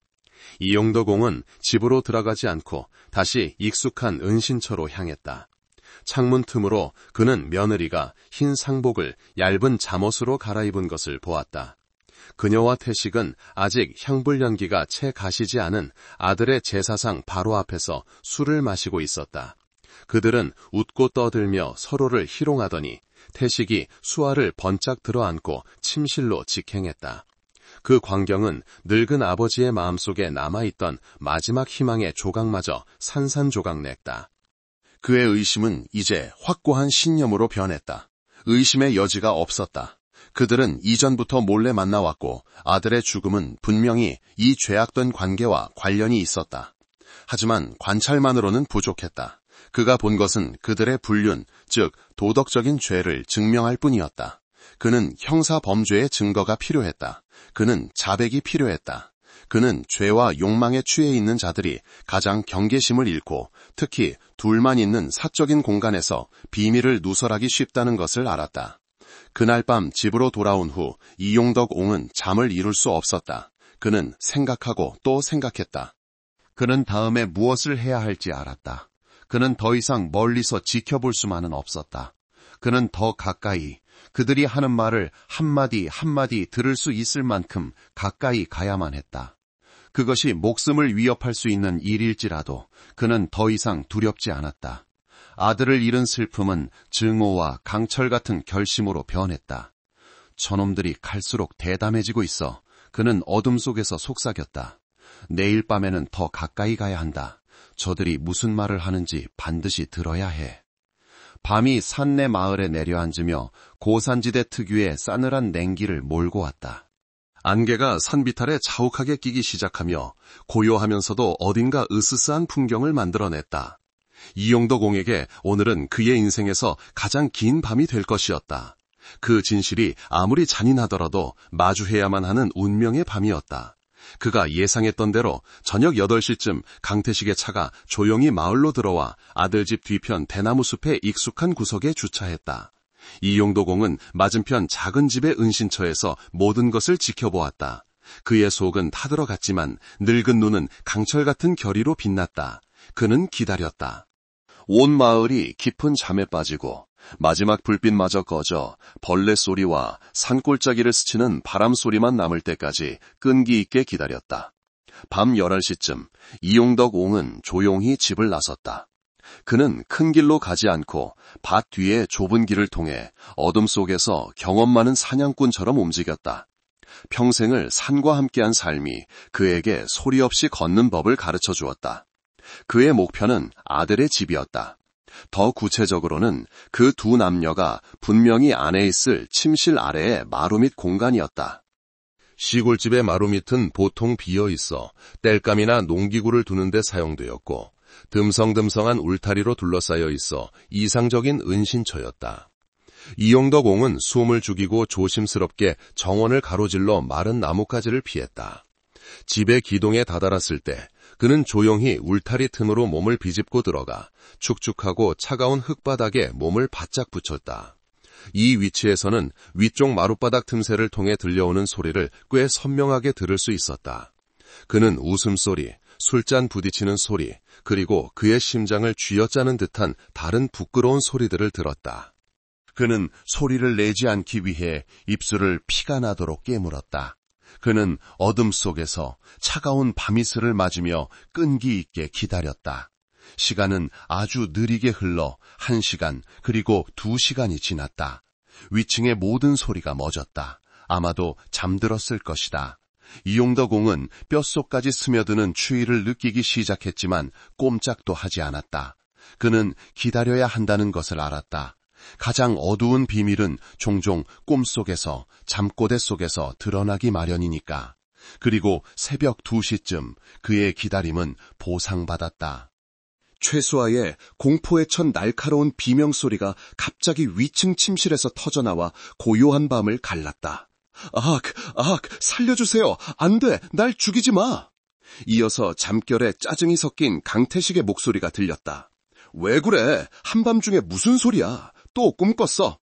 이용덕공은 집으로 들어가지 않고 다시 익숙한 은신처로 향했다. 창문 틈으로 그는 며느리가 흰 상복을 얇은 잠옷으로 갈아입은 것을 보았다. 그녀와 태식은 아직 향불 연기가 채 가시지 않은 아들의 제사상 바로 앞에서 술을 마시고 있었다. 그들은 웃고 떠들며 서로를 희롱하더니 태식이 수아를 번쩍 들어안고 침실로 직행했다. 그 광경은 늙은 아버지의 마음속에 남아있던 마지막 희망의 조각마저 산산조각냈다. 그의 의심은 이제 확고한 신념으로 변했다. 의심의 여지가 없었다. 그들은 이전부터 몰래 만나왔고 아들의 죽음은 분명히 이 죄악된 관계와 관련이 있었다. 하지만 관찰만으로는 부족했다. 그가 본 것은 그들의 불륜, 즉 도덕적인 죄를 증명할 뿐이었다. 그는 형사 범죄의 증거가 필요했다. 그는 자백이 필요했다. 그는 죄와 욕망에 취해 있는 자들이 가장 경계심을 잃고 특히 둘만 있는 사적인 공간에서 비밀을 누설하기 쉽다는 것을 알았다. 그날 밤 집으로 돌아온 후 이용덕옹은 잠을 이룰 수 없었다. 그는 생각하고 또 생각했다. 그는 다음에 무엇을 해야 할지 알았다. 그는 더 이상 멀리서 지켜볼 수만은 없었다. 그는 더 가까이, 그들이 하는 말을 한마디 한마디 들을 수 있을 만큼 가까이 가야만 했다. 그것이 목숨을 위협할 수 있는 일일지라도 그는 더 이상 두렵지 않았다. 아들을 잃은 슬픔은 증오와 강철 같은 결심으로 변했다. 저놈들이 갈수록 대담해지고 있어 그는 어둠 속에서 속삭였다. 내일 밤에는 더 가까이 가야 한다. 저들이 무슨 말을 하는지 반드시 들어야 해. 밤이 산내 마을에 내려앉으며 고산지대 특유의 싸늘한 냉기를 몰고 왔다. 안개가 산비탈에 자욱하게 끼기 시작하며 고요하면서도 어딘가 으스스한 풍경을 만들어냈다. 이용덕옹에게 오늘은 그의 인생에서 가장 긴 밤이 될 것이었다. 그 진실이 아무리 잔인하더라도 마주해야만 하는 운명의 밤이었다. 그가 예상했던 대로 저녁 8시쯤 강태식의 차가 조용히 마을로 들어와 아들 집 뒤편 대나무 숲의 익숙한 구석에 주차했다. 이용덕옹은 맞은편 작은 집의 은신처에서 모든 것을 지켜보았다. 그의 속은 타들어갔지만 늙은 눈은 강철 같은 결의로 빛났다. 그는 기다렸다. 온 마을이 깊은 잠에 빠지고 마지막 불빛마저 꺼져 벌레 소리와 산골짜기를 스치는 바람 소리만 남을 때까지 끈기 있게 기다렸다. 밤 11시쯤 이용덕옹은 조용히 집을 나섰다. 그는 큰 길로 가지 않고 밭 뒤에 좁은 길을 통해 어둠 속에서 경험 많은 사냥꾼처럼 움직였다. 평생을 산과 함께한 삶이 그에게 소리 없이 걷는 법을 가르쳐 주었다. 그의 목표는 아들의 집이었다. 더 구체적으로는 그 두 남녀가 분명히 안에 있을 침실 아래의 마루 밑 공간이었다. 시골집의 마루 밑은 보통 비어 있어 땔감이나 농기구를 두는 데 사용되었고 듬성듬성한 울타리로 둘러싸여 있어 이상적인 은신처였다. 이용덕 옹은 숨을 죽이고 조심스럽게 정원을 가로질러 마른 나뭇가지를 피했다. 집의 기둥에 다다랐을 때 그는 조용히 울타리 틈으로 몸을 비집고 들어가 축축하고 차가운 흙바닥에 몸을 바짝 붙였다. 이 위치에서는 위쪽 마룻바닥 틈새를 통해 들려오는 소리를 꽤 선명하게 들을 수 있었다. 그는 웃음소리, 술잔 부딪히는 소리, 그리고 그의 심장을 쥐어짜는 듯한 다른 부끄러운 소리들을 들었다. 그는 소리를 내지 않기 위해 입술을 피가 나도록 깨물었다. 그는 어둠 속에서 차가운 밤이슬을 맞으며 끈기 있게 기다렸다. 시간은 아주 느리게 흘러 1시간 그리고 2시간이 지났다. 위층의 모든 소리가 멎었다. 아마도 잠들었을 것이다. 이용덕 옹은 뼛속까지 스며드는 추위를 느끼기 시작했지만 꼼짝도 하지 않았다. 그는 기다려야 한다는 것을 알았다. 가장 어두운 비밀은 종종 꿈속에서, 잠꼬대 속에서 드러나기 마련이니까. 그리고 새벽 2시쯤 그의 기다림은 보상받았다. 최수아의 공포에 천 날카로운 비명소리가 갑자기 위층 침실에서 터져나와 고요한 밤을 갈랐다. 살려주세요. 안 돼, 날 죽이지 마. 이어서 잠결에 짜증이 섞인 강태식의 목소리가 들렸다. 왜 그래? 한밤중에 무슨 소리야? 또 꿈 꿨어?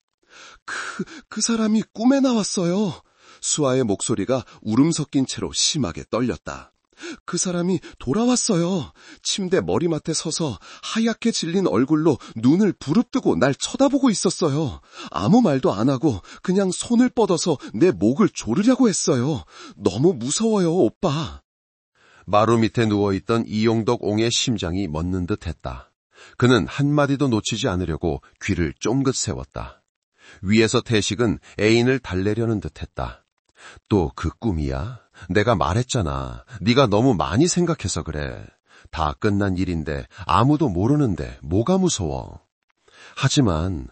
그 사람이 꿈에 나왔어요. 수아의 목소리가 울음 섞인 채로 심하게 떨렸다. 그 사람이 돌아왔어요. 침대 머리맡에 서서 하얗게 질린 얼굴로 눈을 부릅뜨고 날 쳐다보고 있었어요. 아무 말도 안 하고 그냥 손을 뻗어서 내 목을 조르려고 했어요. 너무 무서워요, 오빠. 마루 밑에 누워있던 이용덕 옹의 심장이 멎는 듯했다. 그는 한마디도 놓치지 않으려고 귀를 쫑긋 세웠다. 위에서 태식은 애인을 달래려는 듯했다. 또 그 꿈이야? 내가 말했잖아. 네가 너무 많이 생각해서 그래. 다 끝난 일인데 아무도 모르는데 뭐가 무서워. 하지만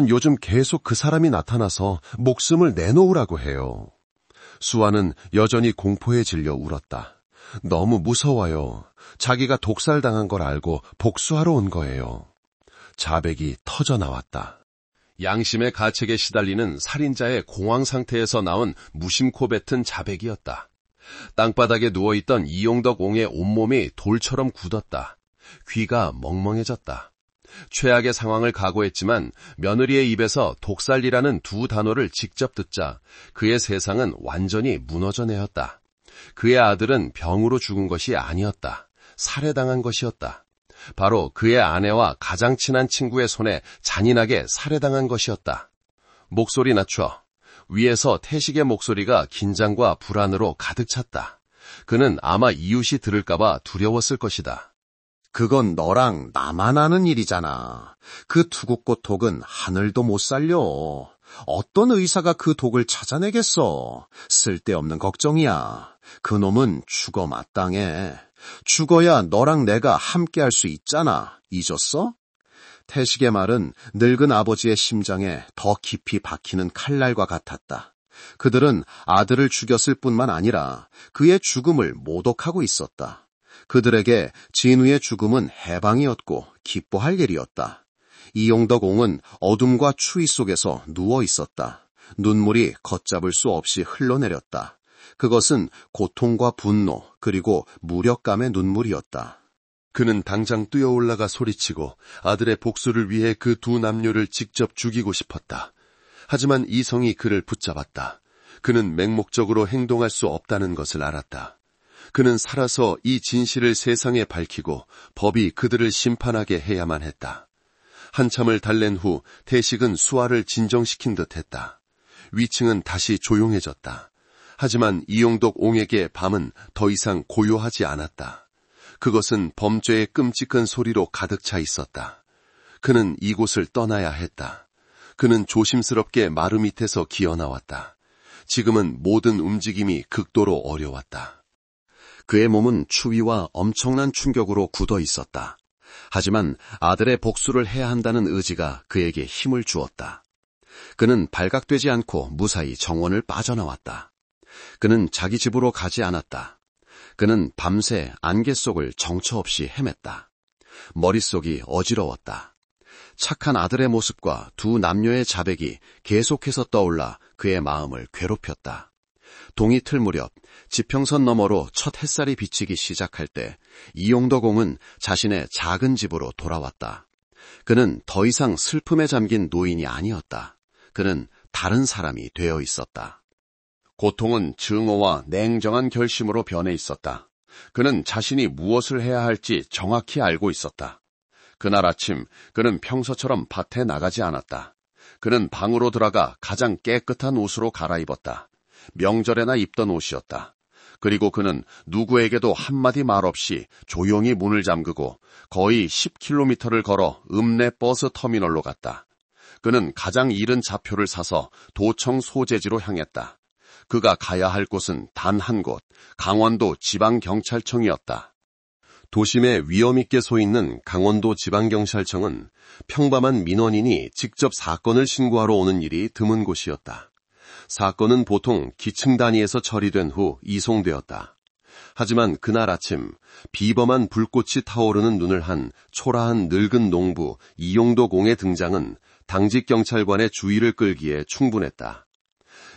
요즘 계속 그 사람이 나타나서 목숨을 내놓으라고 해요. 수아는 여전히 공포에 질려 울었다. 너무 무서워요. 자기가 독살당한 걸 알고 복수하러 온 거예요. 자백이 터져 나왔다. 양심의 가책에 시달리는 살인자의 공황 상태에서 나온 무심코 뱉은 자백이었다. 땅바닥에 누워있던 이용덕 옹의 온몸이 돌처럼 굳었다. 귀가 멍멍해졌다. 최악의 상황을 각오했지만 며느리의 입에서 독살이라는 두 단어를 직접 듣자 그의 세상은 완전히 무너져 내었다. 그의 아들은 병으로 죽은 것이 아니었다. 살해당한 것이었다. 바로 그의 아내와 가장 친한 친구의 손에 잔인하게 살해당한 것이었다. 목소리 낮춰. 위에서 태식의 목소리가 긴장과 불안으로 가득 찼다. 그는 아마 이웃이 들을까봐 두려웠을 것이다. 그건 너랑 나만 아는 일이잖아. 그 투구꽃 독은 하늘도 못 살려. 어떤 의사가 그 독을 찾아내겠어. 쓸데없는 걱정이야. 그놈은 죽어 마땅해. 죽어야 너랑 내가 함께할 수 있잖아. 잊었어? 태식의 말은 늙은 아버지의 심장에 더 깊이 박히는 칼날과 같았다. 그들은 아들을 죽였을 뿐만 아니라 그의 죽음을 모독하고 있었다. 그들에게 진우의 죽음은 해방이었고 기뻐할 일이었다. 이용덕 옹은 어둠과 추위 속에서 누워 있었다. 눈물이 걷잡을 수 없이 흘러내렸다. 그것은 고통과 분노 그리고 무력감의 눈물이었다. 그는 당장 뛰어올라가 소리치고 아들의 복수를 위해 그 두 남녀를 직접 죽이고 싶었다. 하지만 이성이 그를 붙잡았다. 그는 맹목적으로 행동할 수 없다는 것을 알았다. 그는 살아서 이 진실을 세상에 밝히고 법이 그들을 심판하게 해야만 했다. 한참을 달랜 후 태식은 수아를 진정시킨 듯했다. 위층은 다시 조용해졌다. 하지만 이용덕 옹에게 밤은 더 이상 고요하지 않았다. 그것은 범죄의 끔찍한 소리로 가득 차 있었다. 그는 이곳을 떠나야 했다. 그는 조심스럽게 마루 밑에서 기어나왔다. 지금은 모든 움직임이 극도로 어려웠다. 그의 몸은 추위와 엄청난 충격으로 굳어 있었다. 하지만 아들의 복수를 해야 한다는 의지가 그에게 힘을 주었다. 그는 발각되지 않고 무사히 정원을 빠져나왔다. 그는 자기 집으로 가지 않았다. 그는 밤새 안개 속을 정처 없이 헤맸다. 머릿속이 어지러웠다. 착한 아들의 모습과 두 남녀의 자백이 계속해서 떠올라 그의 마음을 괴롭혔다. 동이 틀 무렵 지평선 너머로 첫 햇살이 비치기 시작할 때 이용도 공은 자신의 작은 집으로 돌아왔다. 그는 더 이상 슬픔에 잠긴 노인이 아니었다. 그는 다른 사람이 되어 있었다. 고통은 증오와 냉정한 결심으로 변해 있었다. 그는 자신이 무엇을 해야 할지 정확히 알고 있었다. 그날 아침 그는 평소처럼 밭에 나가지 않았다. 그는 방으로 들어가 가장 깨끗한 옷으로 갈아입었다. 명절에나 입던 옷이었다. 그리고 그는 누구에게도 한마디 말 없이 조용히 문을 잠그고 거의 10km를 걸어 읍내 버스 터미널로 갔다. 그는 가장 이른 좌표를 사서 도청 소재지로 향했다. 그가 가야 할 곳은 단 한 곳, 강원도 지방경찰청이었다. 도심에 위험있게 서 있는 강원도 지방경찰청은 평범한 민원인이 직접 사건을 신고하러 오는 일이 드문 곳이었다. 사건은 보통 기층 단위에서 처리된 후 이송되었다. 하지만 그날 아침 비범한 불꽃이 타오르는 눈을 한 초라한 늙은 농부 이용도 공의 등장은 당직 경찰관의 주의를 끌기에 충분했다.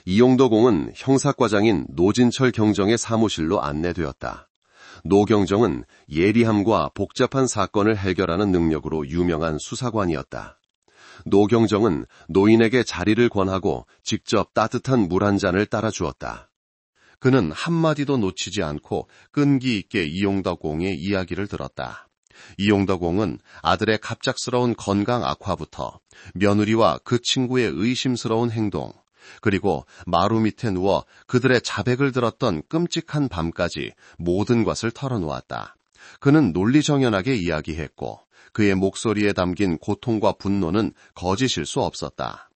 이용도 공은 형사과장인 노진철 경정의 사무실로 안내되었다. 노 경정은 예리함과 복잡한 사건을 해결하는 능력으로 유명한 수사관이었다. 노 경정은 노인에게 자리를 권하고 직접 따뜻한 물 한 잔을 따라 주었다. 그는 한마디도 놓치지 않고 끈기 있게 이용도 공의 이야기를 들었다. 이용도 공은 아들의 갑작스러운 건강 악화부터 며느리와 그 친구의 의심스러운 행동, 그리고 마루 밑에 누워 그들의 자백을 들었던 끔찍한 밤까지 모든 것을 털어놓았다. 그는 논리정연하게 이야기했고 그의 목소리에 담긴 고통과 분노는 거짓일 수 없었다.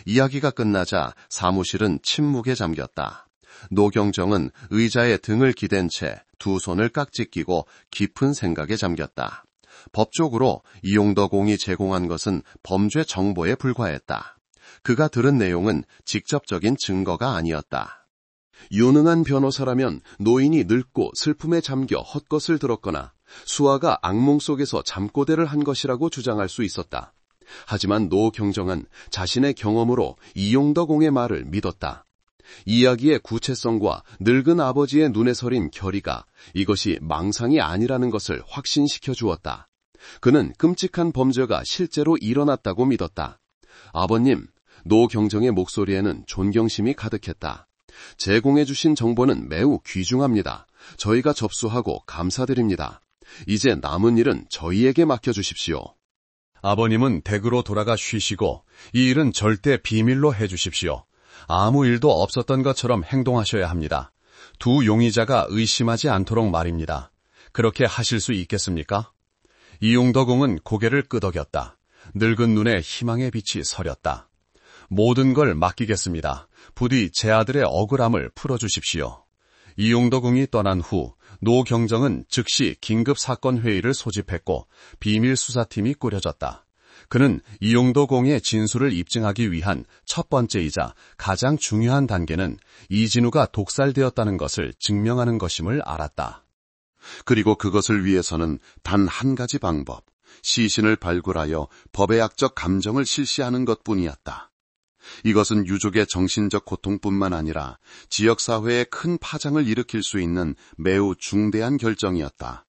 이야기가 끝나자 사무실은 침묵에 잠겼다. 노경정은 의자에 등을 기댄 채 두 손을 깍지 끼고 깊은 생각에 잠겼다. 법적으로 이용도 공이 제공한 것은 범죄 정보에 불과했다. 그가 들은 내용은 직접적인 증거가 아니었다. 유능한 변호사라면 노인이 늙고 슬픔에 잠겨 헛것을 들었거나 수아가 악몽 속에서 잠꼬대를 한 것이라고 주장할 수 있었다. 하지만 노 경정은 자신의 경험으로 이용도 공의 말을 믿었다. 이야기의 구체성과 늙은 아버지의 눈에 서린 결의가 이것이 망상이 아니라는 것을 확신시켜 주었다. 그는 끔찍한 범죄가 실제로 일어났다고 믿었다. 아버님, 노 경정의 목소리에는 존경심이 가득했다. 제공해 주신 정보는 매우 귀중합니다. 저희가 접수하고 감사드립니다. 이제 남은 일은 저희에게 맡겨주십시오. 아버님은 댁으로 돌아가 쉬시고 이 일은 절대 비밀로 해주십시오. 아무 일도 없었던 것처럼 행동하셔야 합니다. 두 용의자가 의심하지 않도록 말입니다. 그렇게 하실 수 있겠습니까? 이용도 공은 고개를 끄덕였다. 늙은 눈에 희망의 빛이 서렸다. 모든 걸 맡기겠습니다. 부디 제 아들의 억울함을 풀어주십시오. 이용도 공이 떠난 후 노 경정은 즉시 긴급 사건 회의를 소집했고 비밀 수사팀이 꾸려졌다. 그는 이용도 공의 진술을 입증하기 위한 첫 번째이자 가장 중요한 단계는 이진우가 독살되었다는 것을 증명하는 것임을 알았다. 그리고 그것을 위해서는 단 한 가지 방법, 시신을 발굴하여 법의 약적 감정을 실시하는 것뿐이었다. 이것은 유족의 정신적 고통뿐만 아니라 지역사회에 큰 파장을 일으킬 수 있는 매우 중대한 결정이었다.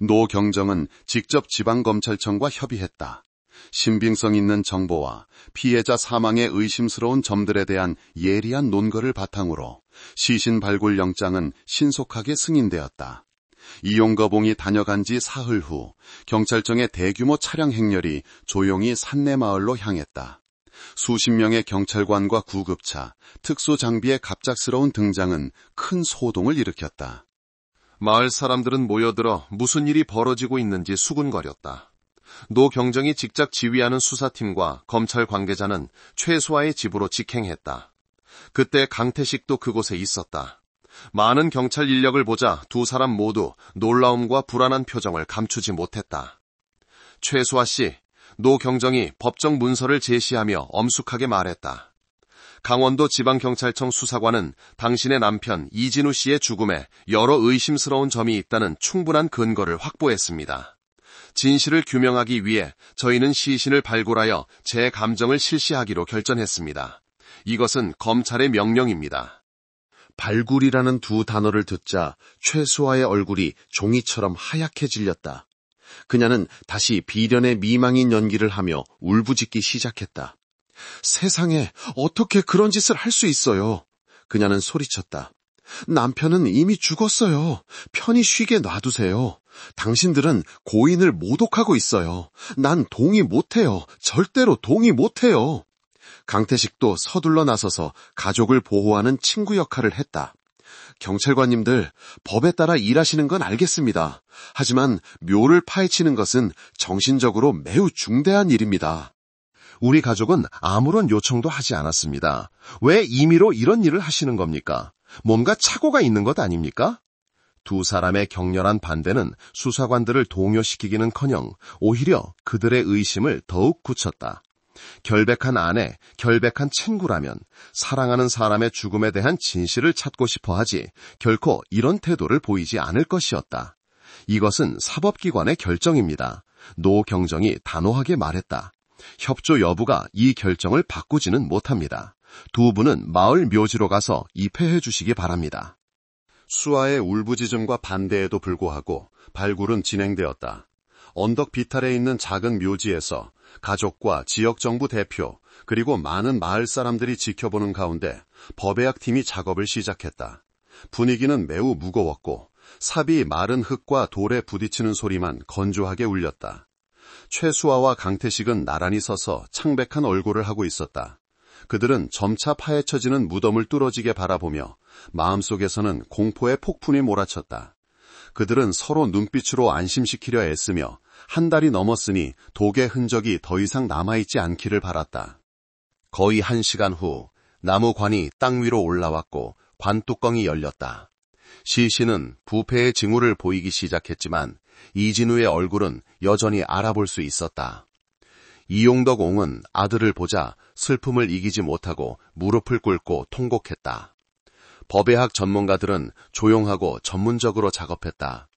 노 경정은 직접 지방검찰청과 협의했다. 신빙성 있는 정보와 피해자 사망의 의심스러운 점들에 대한 예리한 논거를 바탕으로 시신 발굴 영장은 신속하게 승인되었다. 이용거봉이 다녀간 지 사흘 후 경찰청의 대규모 차량 행렬이 조용히 산내마을로 향했다. 수십 명의 경찰관과 구급차, 특수장비의 갑작스러운 등장은 큰 소동을 일으켰다. 마을 사람들은 모여들어 무슨 일이 벌어지고 있는지 수군거렸다. 노 경정이 직접 지휘하는 수사팀과 검찰 관계자는 최수아의 집으로 직행했다. 그때 강태식도 그곳에 있었다. 많은 경찰 인력을 보자 두 사람 모두 놀라움과 불안한 표정을 감추지 못했다. 최수아 씨, 노 경정이 법정 문서를 제시하며 엄숙하게 말했다. 강원도 지방경찰청 수사관은 당신의 남편 이진우 씨의 죽음에 여러 의심스러운 점이 있다는 충분한 근거를 확보했습니다. 진실을 규명하기 위해 저희는 시신을 발굴하여 제 감정을 실시하기로 결정했습니다. 이것은 검찰의 명령입니다. 발굴이라는 두 단어를 듣자 최수아의 얼굴이 종이처럼 하얗게 질렸다. 그녀는 다시 비련의 미망인 연기를 하며 울부짖기 시작했다. 세상에 어떻게 그런 짓을 할 수 있어요? 그녀는 소리쳤다. 남편은 이미 죽었어요. 편히 쉬게 놔두세요. 당신들은 고인을 모독하고 있어요. 난 동의 못해요. 절대로 동의 못해요. 강태식도 서둘러 나서서 가족을 보호하는 친구 역할을 했다. 경찰관님들, 법에 따라 일하시는 건 알겠습니다. 하지만 묘를 파헤치는 것은 정신적으로 매우 중대한 일입니다. 우리 가족은 아무런 요청도 하지 않았습니다. 왜 임의로 이런 일을 하시는 겁니까? 뭔가 착오가 있는 것 아닙니까? 두 사람의 격렬한 반대는 수사관들을 동요시키기는커녕 오히려 그들의 의심을 더욱 굳혔다. 결백한 아내, 결백한 친구라면 사랑하는 사람의 죽음에 대한 진실을 찾고 싶어 하지 결코 이런 태도를 보이지 않을 것이었다. 이것은 사법기관의 결정입니다. 노 경정이 단호하게 말했다. 협조 여부가 이 결정을 바꾸지는 못합니다. 두 분은 마을 묘지로 가서 입회해 주시기 바랍니다. 수아의 울부짖음과 반대에도 불구하고 발굴은 진행되었다. 언덕 비탈에 있는 작은 묘지에서 가족과 지역정부 대표 그리고 많은 마을 사람들이 지켜보는 가운데 법의학팀이 작업을 시작했다. 분위기는 매우 무거웠고 삽이 마른 흙과 돌에 부딪히는 소리만 건조하게 울렸다. 최수아와 강태식은 나란히 서서 창백한 얼굴을 하고 있었다. 그들은 점차 파헤쳐지는 무덤을 뚫어지게 바라보며 마음속에서는 공포의 폭풍이 몰아쳤다. 그들은 서로 눈빛으로 안심시키려 애쓰며 한 달이 넘었으니 독의 흔적이 더 이상 남아있지 않기를 바랐다. 거의 1시간 후 나무관이 땅 위로 올라왔고 관뚜껑이 열렸다. 시신은 부패의 징후를 보이기 시작했지만 이진우의 얼굴은 여전히 알아볼 수 있었다. 이용덕 옹은 아들을 보자 슬픔을 이기지 못하고 무릎을 꿇고 통곡했다. 법의학 전문가들은 조용하고 전문적으로 작업했다.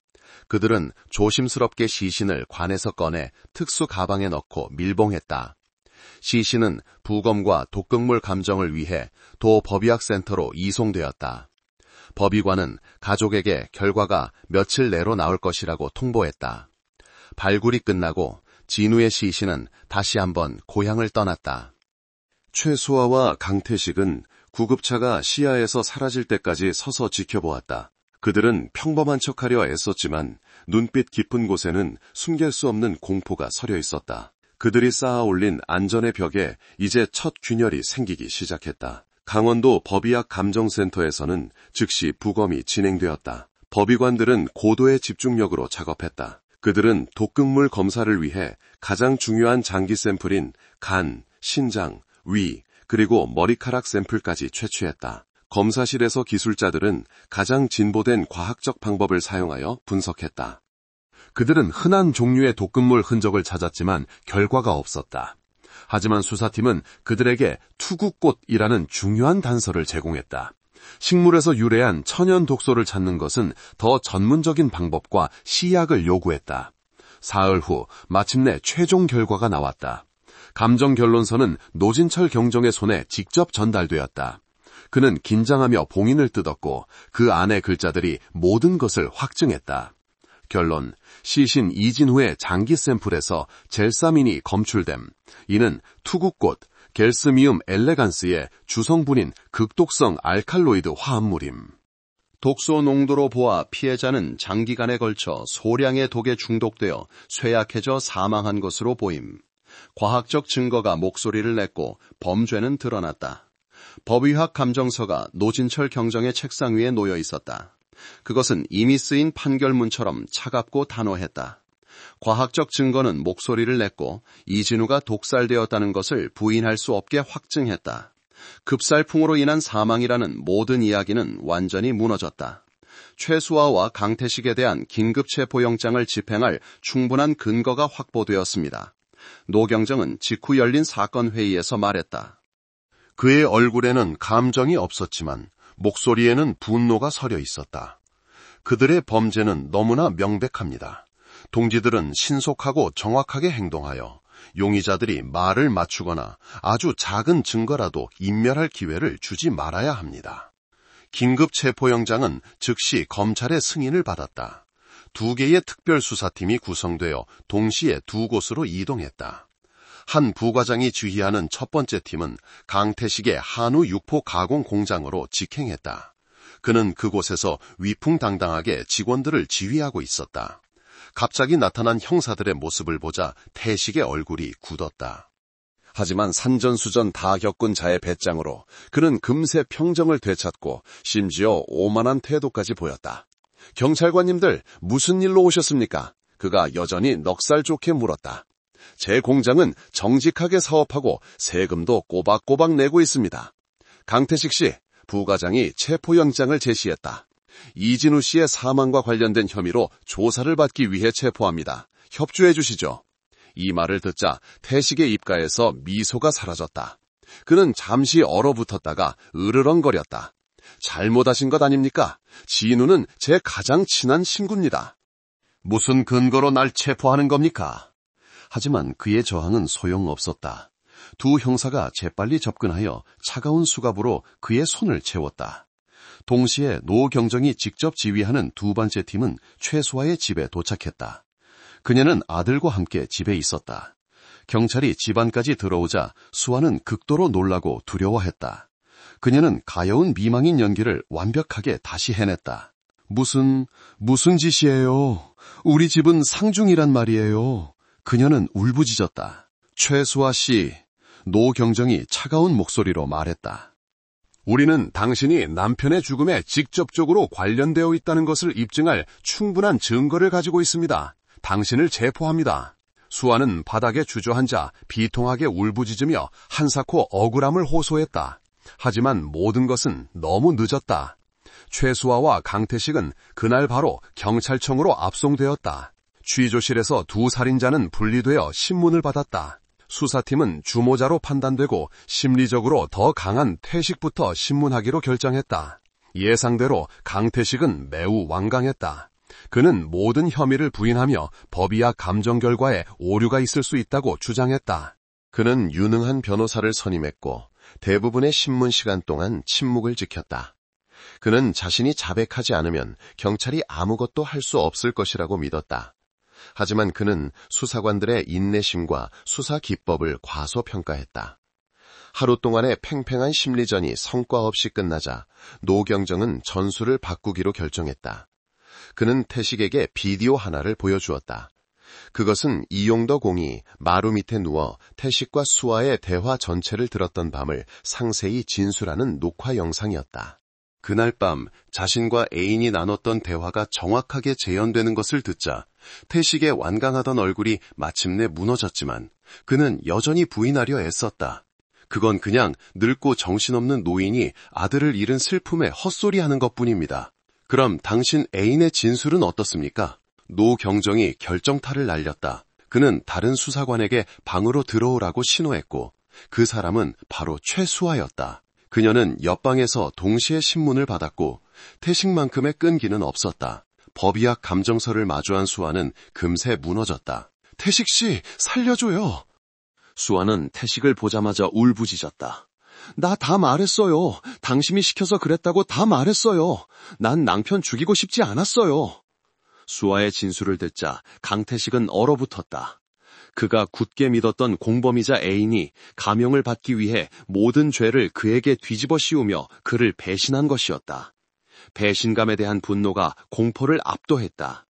그들은 조심스럽게 시신을 관에서 꺼내 특수 가방에 넣고 밀봉했다. 시신은 부검과 독극물 감정을 위해 도 법의학센터로 이송되었다. 법의관은 가족에게 결과가 며칠 내로 나올 것이라고 통보했다. 발굴이 끝나고 진우의 시신은 다시 한번 고향을 떠났다. 최수아와 강태식은 구급차가 시야에서 사라질 때까지 서서 지켜보았다. 그들은 평범한 척하려 애썼지만 눈빛 깊은 곳에는 숨길 수 없는 공포가 서려 있었다. 그들이 쌓아 올린 안전의 벽에 이제 첫 균열이 생기기 시작했다. 강원도 법의학 감정센터에서는 즉시 부검이 진행되었다. 법의관들은 고도의 집중력으로 작업했다. 그들은 독극물 검사를 위해 가장 중요한 장기 샘플인 간, 신장, 위, 그리고 머리카락 샘플까지 채취했다. 검사실에서 기술자들은 가장 진보된 과학적 방법을 사용하여 분석했다. 그들은 흔한 종류의 독극물 흔적을 찾았지만 결과가 없었다. 하지만 수사팀은 그들에게 투구꽃이라는 중요한 단서를 제공했다. 식물에서 유래한 천연 독소를 찾는 것은 더 전문적인 방법과 시약을 요구했다. 사흘 후 마침내 최종 결과가 나왔다. 감정 결론서는 노진철 경정의 손에 직접 전달되었다. 그는 긴장하며 봉인을 뜯었고 그 안의 글자들이 모든 것을 확증했다. 결론, 시신 이진후의 장기 샘플에서 젤사민이 검출됨. 이는 투구꽃, 겔스미움 엘레간스의 주성분인 극독성 알칼로이드 화합물임. 독소 농도로 보아 피해자는 장기간에 걸쳐 소량의 독에 중독되어 쇠약해져 사망한 것으로 보임. 과학적 증거가 목소리를 냈고 범죄는 드러났다. 법의학 감정서가 노진철 경정의 책상 위에 놓여 있었다. 그것은 이미 쓰인 판결문처럼 차갑고 단호했다. 과학적 증거는 목소리를 냈고 이진우가 독살되었다는 것을 부인할 수 없게 확증했다. 급살풍으로 인한 사망이라는 모든 이야기는 완전히 무너졌다. 최수아와 강태식에 대한 긴급 체포영장을 집행할 충분한 근거가 확보되었습니다. 노경정은 직후 열린 사건 회의에서 말했다. 그의 얼굴에는 감정이 없었지만 목소리에는 분노가 서려 있었다. 그들의 범죄는 너무나 명백합니다. 동지들은 신속하고 정확하게 행동하여 용의자들이 말을 맞추거나 아주 작은 증거라도 인멸할 기회를 주지 말아야 합니다. 긴급 체포영장은 즉시 검찰의 승인을 받았다. 2개의 특별수사팀이 구성되어 동시에 2곳으로 이동했다. 한 부과장이 지휘하는 첫 번째 팀은 강태식의 한우 육포 가공 공장으로 직행했다. 그는 그곳에서 위풍당당하게 직원들을 지휘하고 있었다. 갑자기 나타난 형사들의 모습을 보자 태식의 얼굴이 굳었다. 하지만 산전수전 다 겪은 자의 배짱으로 그는 금세 평정을 되찾고 심지어 오만한 태도까지 보였다. 경찰관님들, 무슨 일로 오셨습니까? 그가 여전히 넉살 좋게 물었다. 제 공장은 정직하게 사업하고 세금도 꼬박꼬박 내고 있습니다. 강태식 씨, 부과장이 체포영장을 제시했다. 이진우 씨의 사망과 관련된 혐의로 조사를 받기 위해 체포합니다. 협조해 주시죠. 이 말을 듣자 태식의 입가에서 미소가 사라졌다. 그는 잠시 얼어붙었다가 으르렁거렸다. 잘못하신 것 아닙니까? 진우는 제 가장 친한 친구입니다. 무슨 근거로 날 체포하는 겁니까? 하지만 그의 저항은 소용없었다. 2 형사가 재빨리 접근하여 차가운 수갑으로 그의 손을 채웠다. 동시에 노경정이 직접 지휘하는 2번째 팀은 최수아의 집에 도착했다. 그녀는 아들과 함께 집에 있었다. 경찰이 집안까지 들어오자 수아는 극도로 놀라고 두려워했다. 그녀는 가여운 미망인 연기를 완벽하게 다시 해냈다. 무슨 짓이에요? 우리 집은 상중이란 말이에요. 그녀는 울부짖었다. 최수아 씨, 노경정이 차가운 목소리로 말했다. 우리는 당신이 남편의 죽음에 직접적으로 관련되어 있다는 것을 입증할 충분한 증거를 가지고 있습니다. 당신을 체포합니다. 수아는 바닥에 주저앉아 비통하게 울부짖으며 한사코 억울함을 호소했다. 하지만 모든 것은 너무 늦었다. 최수아와 강태식은 그날 바로 경찰청으로 압송되었다. 취조실에서 2 살인자는 분리되어 신문을 받았다. 수사팀은 주모자로 판단되고 심리적으로 더 강한 태식부터 신문하기로 결정했다. 예상대로 강태식은 매우 완강했다. 그는 모든 혐의를 부인하며 법의와 감정 결과에 오류가 있을 수 있다고 주장했다. 그는 유능한 변호사를 선임했고 대부분의 신문 시간 동안 침묵을 지켰다. 그는 자신이 자백하지 않으면 경찰이 아무것도 할 수 없을 것이라고 믿었다. 하지만 그는 수사관들의 인내심과 수사 기법을 과소평가했다. 하루 동안의 팽팽한 심리전이 성과 없이 끝나자 노경정은 전술을 바꾸기로 결정했다. 그는 태식에게 비디오 하나를 보여주었다. 그것은 이용더 공이 마루 밑에 누워 태식과 수아의 대화 전체를 들었던 밤을 상세히 진술하는 녹화 영상이었다. 그날 밤 자신과 애인이 나눴던 대화가 정확하게 재현되는 것을 듣자 태식의 완강하던 얼굴이 마침내 무너졌지만 그는 여전히 부인하려 애썼다. 그건 그냥 늙고 정신없는 노인이 아들을 잃은 슬픔에 헛소리하는 것뿐입니다. 그럼 당신 애인의 진술은 어떻습니까? 노경정이 결정타를 날렸다. 그는 다른 수사관에게 방으로 들어오라고 신호했고 그 사람은 바로 최수아였다. 그녀는 옆방에서 동시에 신문을 받았고 태식만큼의 끈기는 없었다. 법의학 감정서를 마주한 수아는 금세 무너졌다. 태식 씨, 살려줘요. 수아는 태식을 보자마자 울부짖었다. 나 다 말했어요. 당신이 시켜서 그랬다고 다 말했어요. 난 낭편 죽이고 싶지 않았어요. 수아의 진술을 듣자 강태식은 얼어붙었다. 그가 굳게 믿었던 공범이자 애인이 감형을 받기 위해 모든 죄를 그에게 뒤집어 씌우며 그를 배신한 것이었다. 배신감에 대한 분노가 공포를 압도했다.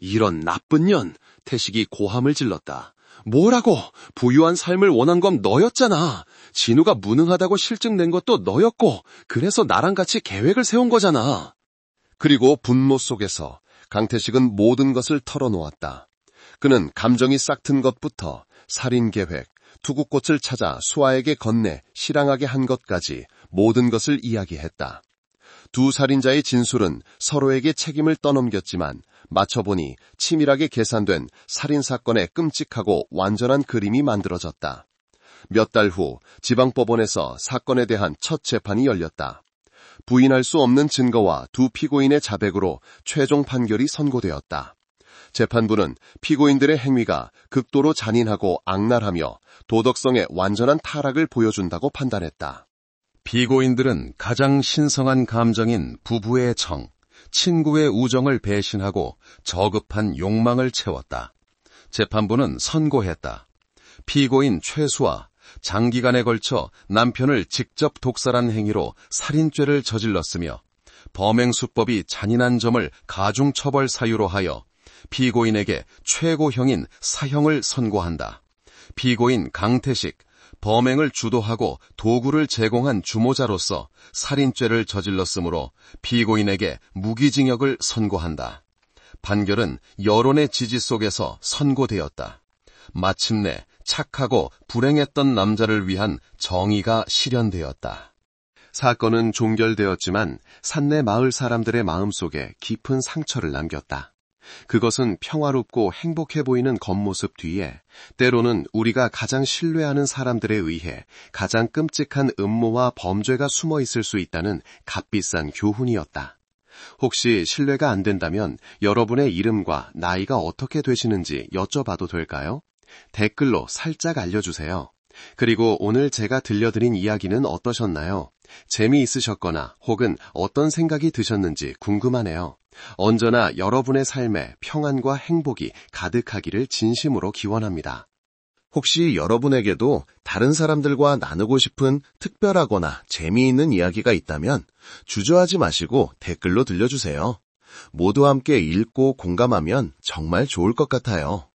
이런 나쁜 년! 태식이 고함을 질렀다. 뭐라고? 부유한 삶을 원한 건 너였잖아. 진우가 무능하다고 실증낸 것도 너였고 그래서 나랑 같이 계획을 세운 거잖아. 그리고 분노 속에서 강태식은 모든 것을 털어놓았다. 그는 감정이 싹튼 것부터 살인 계획, 투구꽃을 찾아 수아에게 건네 실랑하게 한 것까지 모든 것을 이야기했다. 두 살인자의 진술은 서로에게 책임을 떠넘겼지만 맞춰보니 치밀하게 계산된 살인사건의 끔찍하고 완전한 그림이 만들어졌다. 몇 달 후 지방법원에서 사건에 대한 첫 재판이 열렸다. 부인할 수 없는 증거와 두 피고인의 자백으로 최종 판결이 선고되었다. 재판부는 피고인들의 행위가 극도로 잔인하고 악랄하며 도덕성의 완전한 타락을 보여준다고 판단했다. 피고인들은 가장 신성한 감정인 부부의 정, 친구의 우정을 배신하고 저급한 욕망을 채웠다. 재판부는 선고했다. 피고인 최수와 장기간에 걸쳐 남편을 직접 독살한 행위로 살인죄를 저질렀으며 범행 수법이 잔인한 점을 가중처벌 사유로 하여 피고인에게 최고형인 사형을 선고한다. 피고인 강태식, 범행을 주도하고 도구를 제공한 주모자로서 살인죄를 저질렀으므로 피고인에게 무기징역을 선고한다. 판결은 여론의 지지 속에서 선고되었다. 마침내 착하고 불행했던 남자를 위한 정의가 실현되었다. 사건은 종결되었지만 산내 마을 사람들의 마음속에 깊은 상처를 남겼다. 그것은 평화롭고 행복해 보이는 겉모습 뒤에 때로는 우리가 가장 신뢰하는 사람들에 의해 가장 끔찍한 음모와 범죄가 숨어 있을 수 있다는 값비싼 교훈이었다. 혹시 신뢰가 안 된다면 여러분의 이름과 나이가 어떻게 되시는지 여쭤봐도 될까요? 댓글로 살짝 알려주세요. 그리고 오늘 제가 들려드린 이야기는 어떠셨나요? 재미있으셨거나 혹은 어떤 생각이 드셨는지 궁금하네요. 언제나 여러분의 삶에 평안과 행복이 가득하기를 진심으로 기원합니다. 혹시 여러분에게도 다른 사람들과 나누고 싶은 특별하거나 재미있는 이야기가 있다면 주저하지 마시고 댓글로 들려주세요. 모두 함께 읽고 공감하면 정말 좋을 것 같아요.